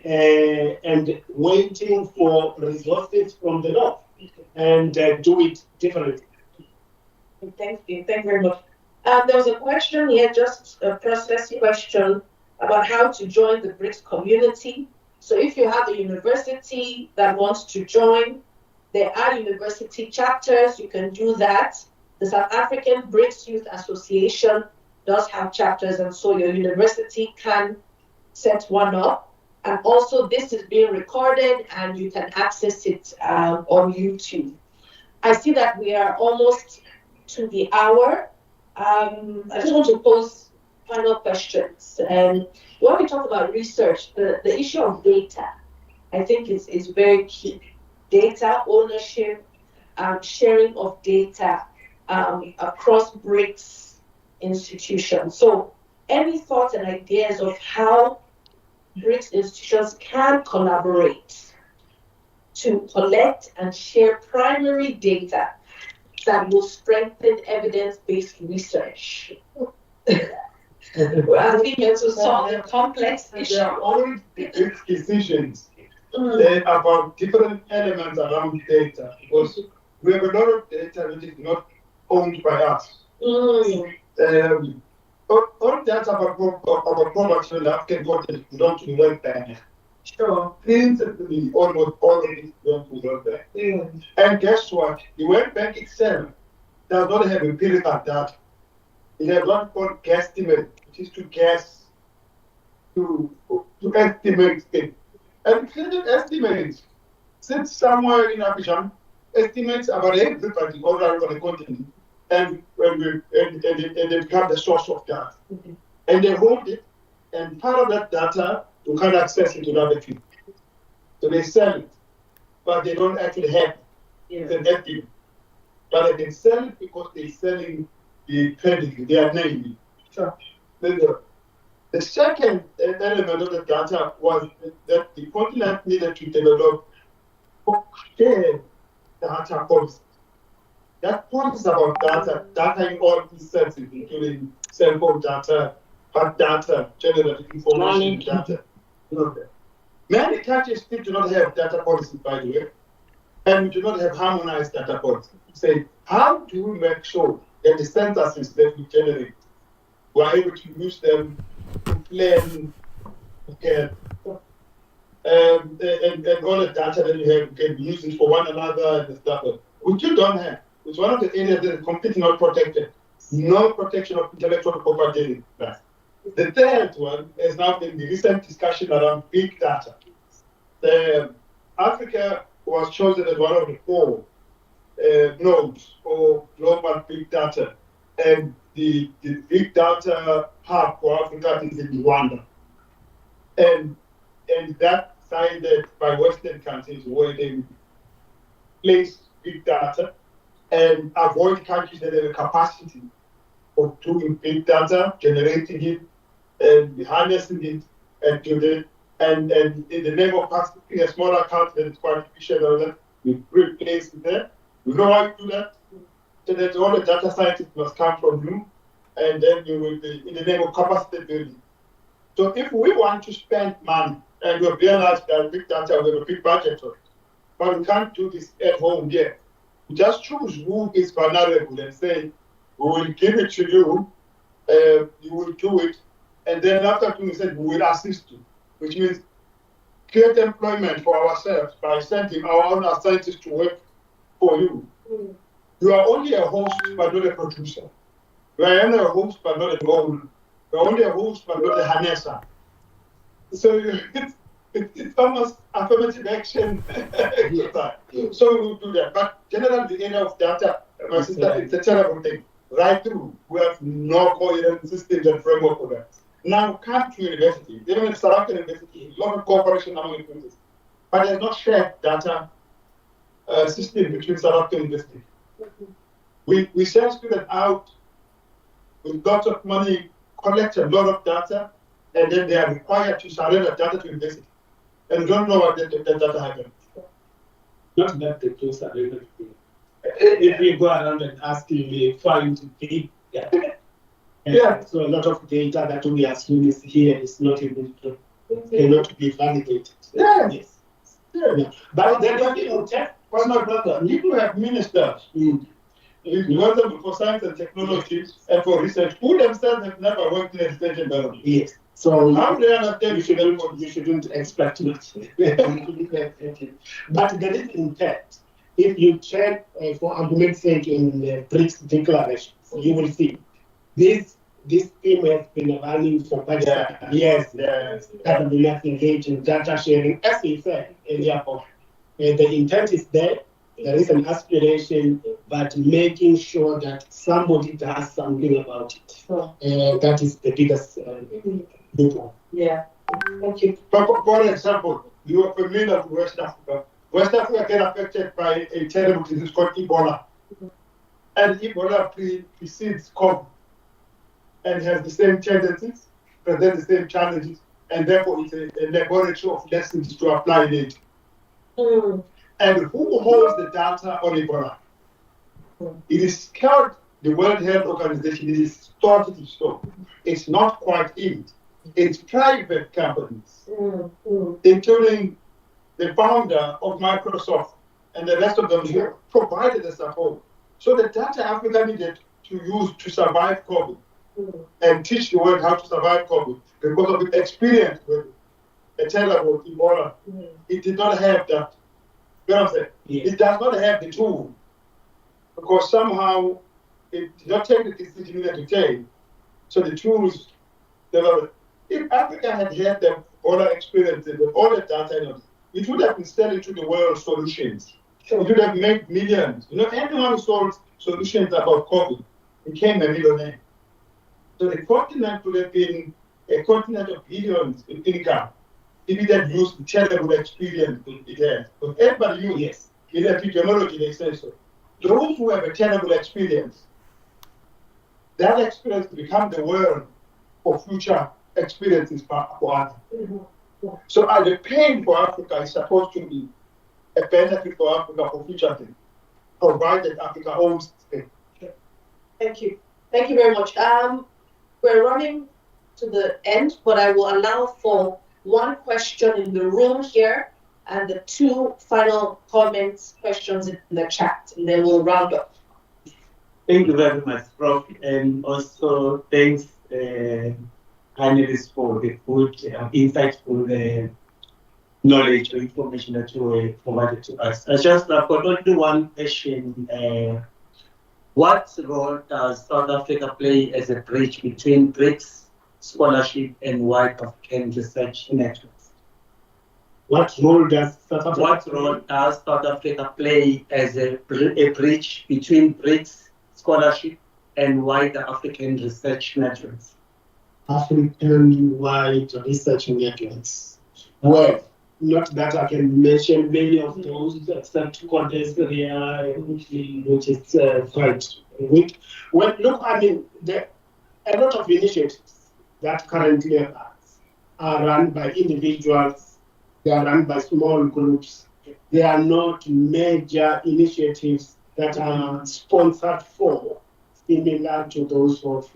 S2: and waiting for resources from the north and do it differently.
S1: Thank you. Thank you very much. There was a question here, just a process question about how to join the BRICS community. So if you have a university that wants to join, there are university chapters, you can do that. The South African BRICS Youth Association does have chapters, and so your university can set one up. And also this is being recorded and you can access it on YouTube. I see that we are almost to the hour. I just want to pose final questions. And when we talk about research, the issue of data, I think is very key. Data ownership, sharing of data across BRICS institutions. So any thoughts and ideas of how BRICS institutions can collaborate to collect and share primary data that will strengthen evidence-based research? I think to solve the complex issue.
S9: There are always big decisions about different elements around data, because we have a lot of data which is not owned by us. All data about poverty in the African continent belong to the World Bank.
S1: Sure.
S9: Principally, almost all of it belongs to the World Bank. And guess what? The World Bank itself does not have empirical data. It has what called guesstimate, which is to guess, to estimate things. And credit estimates sit somewhere in Abidjan, estimates about everybody all over the continent, and they become the source of data. And they hold it, and part of that data, you can't access it to other people. So they sell it, but they don't actually have it. It's an estimate. But they can sell it because they're selling the credit, they are naming. Sure. The second element of the data was that the continent needed to develop shared data policies. That policies about data in all these senses, including cell phone data, hard data, generated information data. Many countries still do not have data policies, by the way, and do not have harmonized data policies. Say, how do we make sure that the censuses that we generate, we are able to use them to plan, and all the data that we have can be used for one another and stuff, which you don't have. It's one of the areas that is completely not protected. No protection of intellectual property. The third one is now in the recent discussion around big data. Africa was chosen as one of the 4 nodes for global big data. And the big data hub for Africa is in Rwanda. And that decided by Western countries where they place big data and avoid countries that have a capacity of doing big data, generating it, and harnessing it, and doing it. And in the name of passing a small account that is quite efficient, we replace it there. You know how you do that? So that all the data scientists must come from you, and then you will be in the name of capacity building. So if we want to spend money, and we realize that big data, we have a big budget for it, but we can't do this at home here. We just choose who is vulnerable and say, we will give it to you, you will do it, and then after doing it, we will assist you, which means create employment for ourselves by sending our own scientists to work for you. You are only a host, but not a producer. You are only a host, but not a owner. You are only a host, but not a harnesser. So it's almost affirmative action exercise. So we will do that. But generally, the area of data, my sister, it's a terrible thing. Right through, we have no coherent systems and framework for that. Now, come to university, even in South African University, a lot of cooperation among universities, but there's not shared data system between South African universities. We send students out with lots of money, collect a lot of data, and then they are required to surrender data to university. And we don't know what that data happens.
S2: Not that they do surrender. If we go around and ask you, find big data.
S9: Yeah.
S2: So a lot of data that we assume is here is not able to cannot be validated.
S9: Yeah.
S2: Yes.
S9: Yeah.
S2: But then you check.
S9: What's my brother? You have ministers responsible for science and technology and for research who themselves have never worked in a research environment.
S2: Yes. So
S9: how do they understand
S2: you shouldn't expect much. But there is impact. If you check, for argument's sake, in the BRICS declaration, you will see this theme has been running for quite some years. Government engaged in data sharing, as we said earlier on. The intent is there. There is an aspiration, but making sure that somebody does something about it. That is the biggest loophole.
S1: Yeah. Thank you.
S9: For example, you are familiar with West Africa. West Africa get affected by a terrible disease called Ebola. And Ebola precedes COVID and has the same tendencies, presents the same challenges, and therefore it's a laboratory of lessons to apply in it. And who holds the data on Ebola? It is called the World Health Organization. It is stored in store. It's not quite it. It's private companies, including the founder of Microsoft and the rest of them who provided the support. So the data Africa needed to use to survive COVID and teach the world how to survive COVID because of its experience with a terrible Ebola. It did not have that. You know what I'm saying? Yes. It does not have the tool because somehow it did not take the decision needed to take. So the tools developed. If Africa had had the Ebola experience with all the data, it would have been selling to the world solutions. It would have made millions. You know, anyone who sold solutions about COVID became a millionaire. So the continent would have been a continent of billions in income. If it had used the terrible experience it had. But everybody knew, yes, in epidemiology they say so. Those who have a terrible experience, that experience become the world for future experiences for us. So the pain for Africa is supposed to be a benefit for Africa for future things, provided Africa owns it.
S1: Thank you. Thank you very much. We're running to the end, but I will allow for one question in the room here and the two final questions in the chat, and then we'll round up.
S2: Thank you very much, Prof. And also thanks, panelists, for the good, insightful knowledge or information that you provided to us. I've got only one question. What role does South Africa play as a bridge between BRICS scholarship and wide African research networks? What role does South Africa play as a bridge between BRICS scholarship and wider African research networks? African-wide research networks. Well, not that I can mention many of those, except Contest area, which is quite week. Well, look, I mean, a lot of initiatives that currently are run by individuals, they are run by small groups. They are not major initiatives that are sponsored for, similar to those of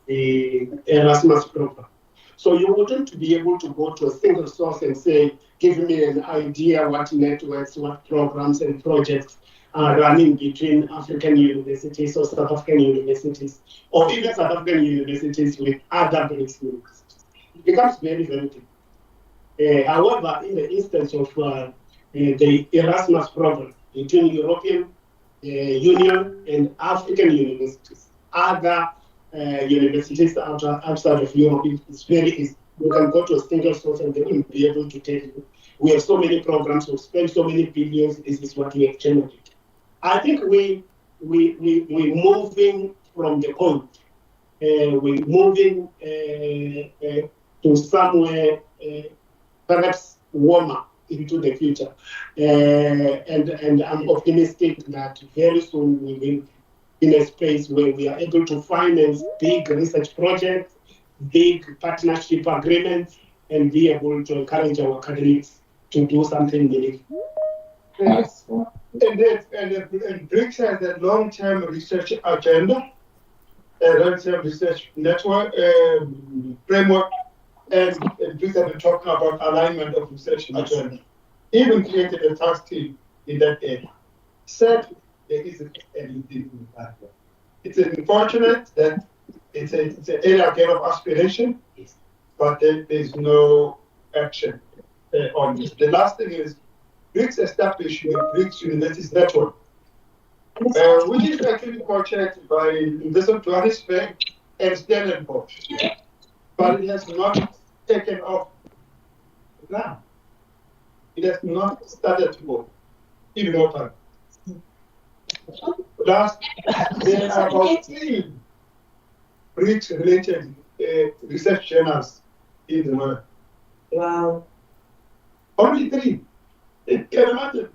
S2: the Erasmus program. So you wouldn't be able to go to a single source and say, give me an idea what networks, what programs and projects are running between African universities or South African universities, or even South African universities with other BRICS universities. It becomes very, very difficult. However, in the instance of the Erasmus program between European Union and African universities, other universities outside of Europe, it's very easy. You can go to a single source and they will be able to tell you, we have so many programs, we've spent so many billions, this is what we have generated. I think we're moving from the point. We're moving to somewhere perhaps warmer into the future. And I'm optimistic that very soon we will be in a space where we are able to finance big research projects, big partnership agreements, and be able to encourage our academics to do something meaningful.
S9: Yes. And BRICS has a long-term research agenda, a long-term research network framework, and BRICS have been talking about alignment of research agenda. Even created a task team in that area. Sadly, there isn't anything in that. It's unfortunate that it's an area again of aspiration, but there's no action on this. The last thing is BRICS establishing a BRICS Universities Network, which is actually co-chaired by Investment Johannesburg and Stellenbosch, but it has not taken off now. It has not started to work, even more time. Last, there are about 3 BRICS-related research journals in the world.
S1: Wow.
S9: Only 3. It can imagine.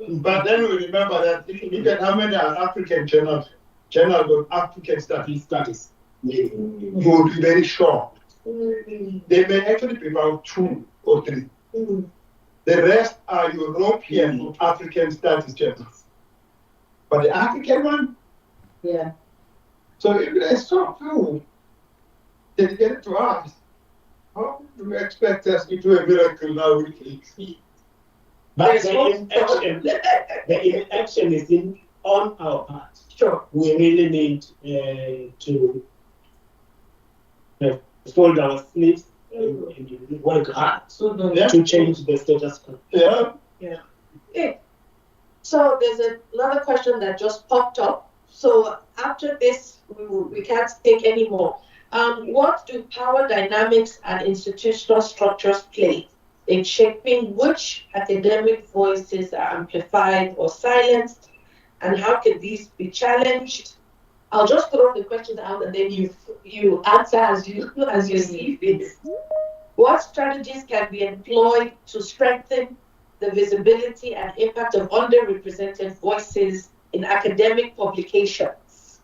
S9: But then we remember that if you look at how many are African journals of African studies, you will be very sure. They may actually be about 2 or 3. The rest are European or African studies journals. But the African one,
S1: yeah.
S9: So if there's so few dedicated to us, how do you expect us to do a miracle now with BRICS?
S2: But the inaction is on our part. Sure. We really need to fold our sleeves and work hard to change the status quo.
S9: Yeah.
S1: Okay. So there's another question that just popped up. So after this, we can't take any more. What do power dynamics and institutional structures play in shaping which academic voices are amplified or silenced, and how can these be challenged? I'll just throw the questions out and then you answer as you see fit. What strategies can be employed to strengthen the visibility and impact of underrepresented voices in academic publications?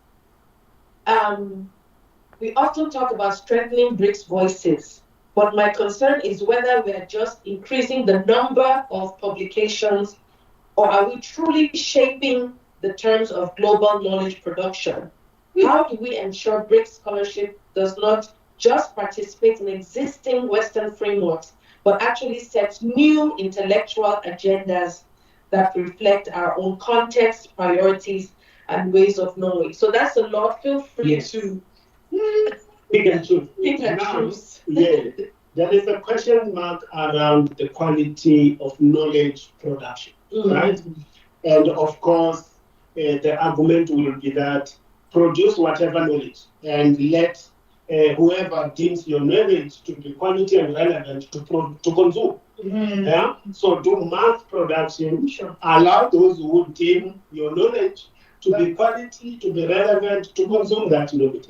S1: We often talk about strengthening BRICS voices, but my concern is whether we're just increasing the number of publications, or are we truly shaping the terms of global knowledge production? How do we ensure BRICS scholarship does not just participate in existing Western frameworks, but actually sets new intellectual agendas that reflect our own context, priorities, and ways of knowing? So that's a lot. Feel free to
S2: pick and choose. Yeah, there is a question mark around the quality of knowledge production, right? And of course, the argument will be that produce whatever knowledge and let whoever deems your knowledge to be quality and relevant to consume. Yeah? So do mass production, allow those who deem your knowledge to be quality, to be relevant, to consume that knowledge.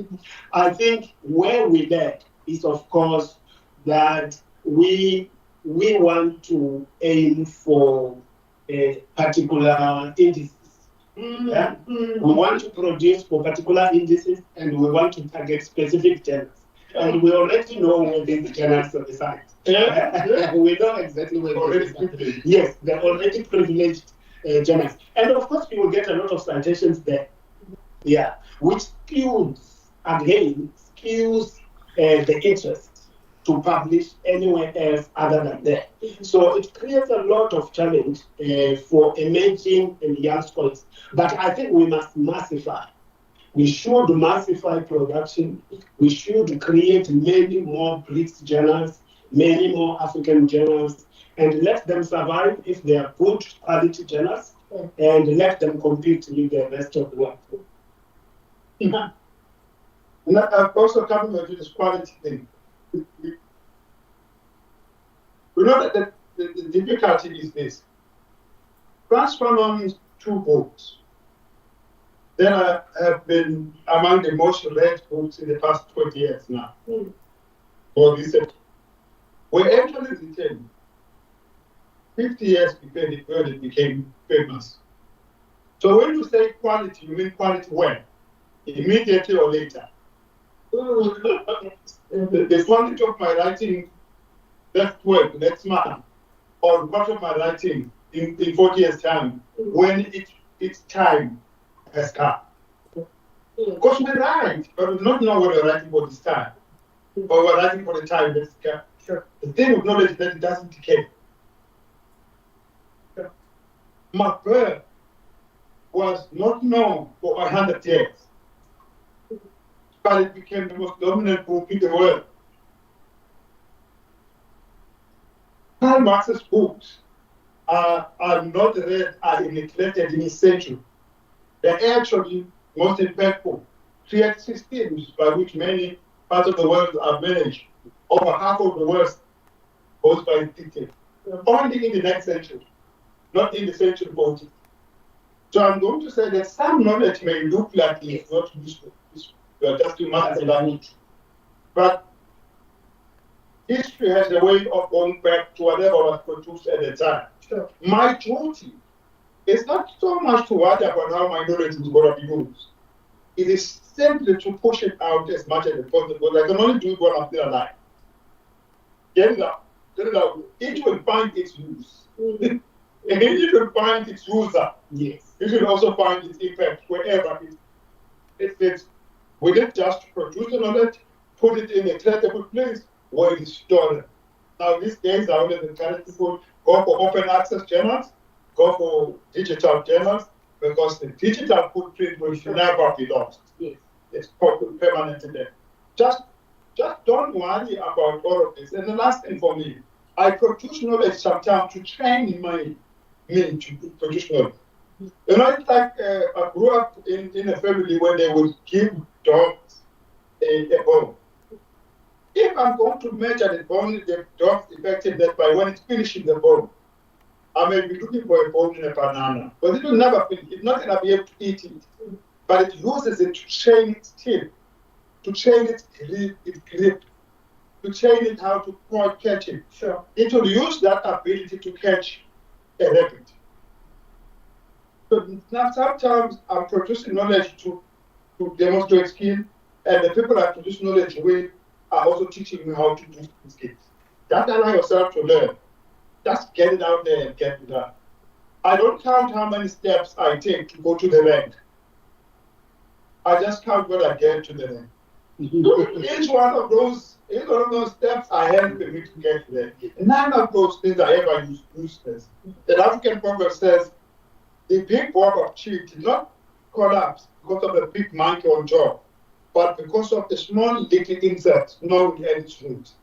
S2: I think where we lack is, of course, that we want to aim for particular indices Yeah? We want to produce for particular indices, and we want to target specific journals. And we already know where these journals are reside. We know exactly where they reside. Yes, they're already privileged journals. And of course, you will get a lot of citations there. Yeah, which skews, again, skews the interest to publish anywhere else other than there. So it creates a lot of challenge for emerging and young scholars. But I think we must massify. We should massify production. We should create many more BRICS journals, many more African journals, and let them survive if they are good quality journals, and let them compete with the rest of the world.
S9: And also coming to this quality thing, we know that the difficulty is this. Transform owns 2 books that have been among the most read books in the past 20 years now. For research. We actually written 50 years before it became famous. So when you say quality, you mean quality when? Immediately or later? The quality of my writing next month, or what of my writing in 40 years' time, when its time has come. Because we write, but we don't know what we're writing for this time, or we're writing for the time that's come. Sure. The thing with knowledge is that it doesn't decay. Sure. My birth was not known for 100 years, but it became the most dominant book in the world. Karl Marx's books are not read, are neglected in his century. They're actually most impactful. Create systems by which many parts of the world are managed. Over half of the world goes by dictate. Only in the next century, not in the century 40. So I'm going to say that some knowledge may look like it's not useful. Just to master language. But history has a way of going back to whatever was produced at the time. Sure. My duty is not so much to worry about how my knowledge is going to be used. It is simply to push it out as much as possible. I can only do it when I'm still alive. Get it out. Get it out. It will find its use. And it will find its user. Yes. It will also find its impact wherever it fits. We didn't just produce the knowledge, put it in a credible place where it's stored. Now, these days, I always encourage people go for open access journals, go for digital journals, because the digital footprint will never be lost. Yes. It's permanent there. Just don't worry about all of this. And the last thing for me, I produce knowledge sometimes to train me to produce knowledge. You know, it's like I grew up in a family where they would give dogs a bone. If I'm going to measure the dog's effectiveness by when it's finishing the bone, I may be looking for a bone in a banana, but it will never finish. It's not going to be able to eat it. But it uses it to train its teeth, to train its grip, to train it how to catch it. Sure. It will use that ability to catch a rabbit. So now sometimes I'm producing knowledge to demonstrate skill, and the people I produce knowledge with are also teaching me how to do skills. Don't allow yourself to learn. Just get it out there and get it done. I don't count how many steps I take to go to the rank. I just count when I get to the rank. Each one of those steps I help me to get there. None of those things I ever useless. The African proverb says, the big ball of chief did not collapse because of the big monkey on top, but because of the small little insect gnawing at its roots.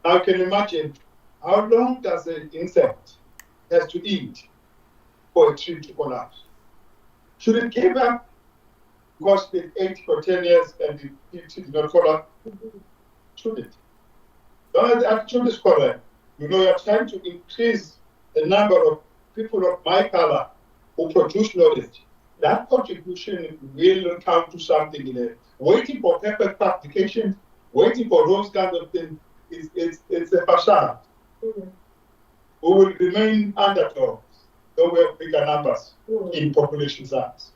S9: Now you can imagine, how long does an insect has to eat for a tree to collapse? Should it give up because it ate for 10 years and it did not collapse? Should it? No, the attitude is correct. You know, you're trying to increase the number of people of my color who produce knowledge. That contribution will come to something in it. Waiting for perfect applications, waiting for those kinds of things, it's a facade. Mm-hmm. We will remain underdogs, though we have bigger numbers in population size.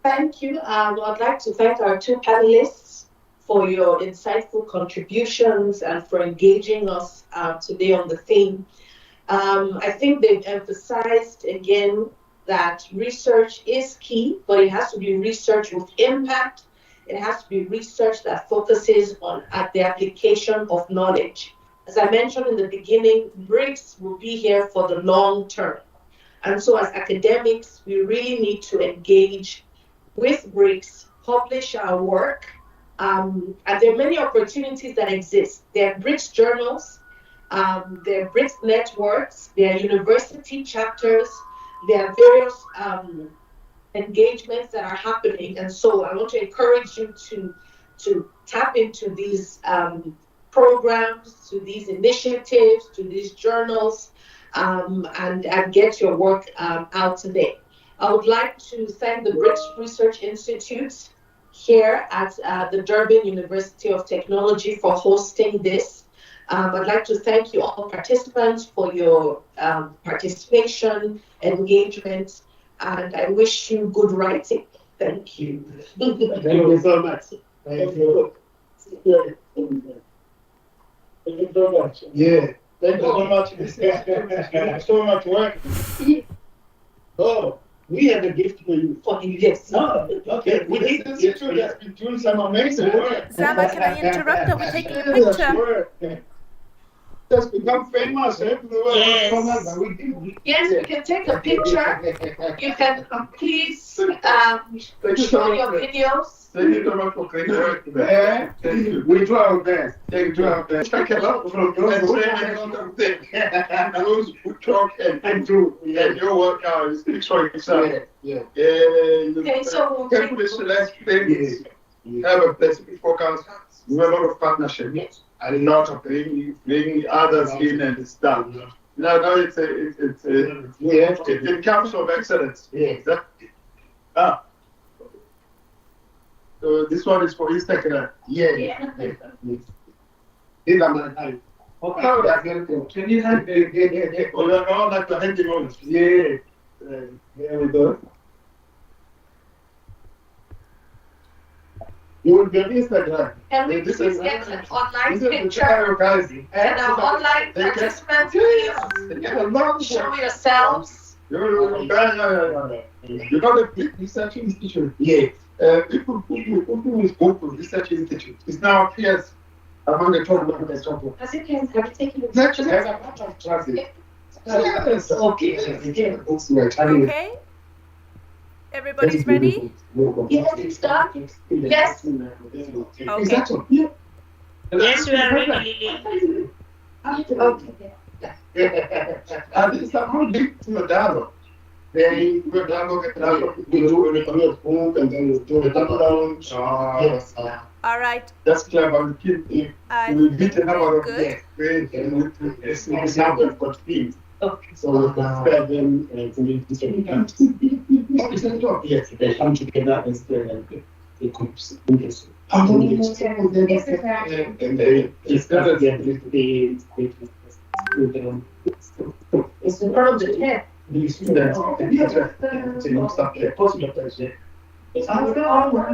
S1: Thank you. I'd like to thank our two panelists for your insightful contributions and for engaging us today on the theme. I think they've emphasized again that research is key, but it has to be research with impact. It has to be research that focuses on the application of knowledge. As I mentioned in the beginning, BRICS will be here for the long term. And so as academics, we really need to engage with BRICS, publish our work, and there are many opportunities that exist. There are BRICS journals, there are BRICS networks, there are university chapters, there are various engagements that are happening. And so I want to encourage you to tap into these programs, to these initiatives, to these journals, and get your work out today. I would like to thank the BRICS Research Institute here at the Durban University of Technology for hosting this. I'd like to thank you all participants for your participation, engagement, and I wish you good writing. Thank you.
S2: Thank you so much. Thank you. Thank you so much. Yeah. Thank you so much. This is so much work. Oh, we have a gift for you.
S1: For you, yes.
S2: Oh, okay. We need this institute has been doing some amazing work.
S3: Zama, can I interrupt? Are we taking a picture?
S2: Just become famous everywhere.
S7: Yes.
S1: Yes, we can take a picture. You can please show your videos.
S2: Thank you so much for great work. We do our best. We do our best. Take a lot from those who talk and do. And your work now is speaks for itself. Yeah.
S1: Okay, so
S2: carefully select things. Have a specific focus. We have a lot of partnership.
S1: Yes.
S2: A lot of bringing others in and stuff. No, it comes from excellence. Yes. So this one is for Instagram. Yeah. These are my time. Okay. Can you have all like the handing on? Yeah. There we go. You will get Instagram.
S1: Can we please get an online picture? And our online participants, please show yourselves.
S2: You know the big research institute? Yes. People who is Google Research Institute. It now appears among the top of the top.
S1: As you can have taken
S2: it. Has a lot of traffic. Yes. Okay.
S3: Okay. Everybody's ready?
S1: Yes, it's done. Yes.
S3: Okay.
S7: Yes, we are ready, Lily.
S1: Okay.
S2: And it's a whole big dialogue. They go down, we do a book and then we do a down. Yes.
S3: All right.
S2: That's clever. We keep we beat a number of
S3: good.
S2: It's happened for teams. Okay. So we can spare them community service. Yes, they come together and stay and they groups. Yes. And they discover the ability.
S1: It's in front of the tent.
S2: The students, the teacher, possible.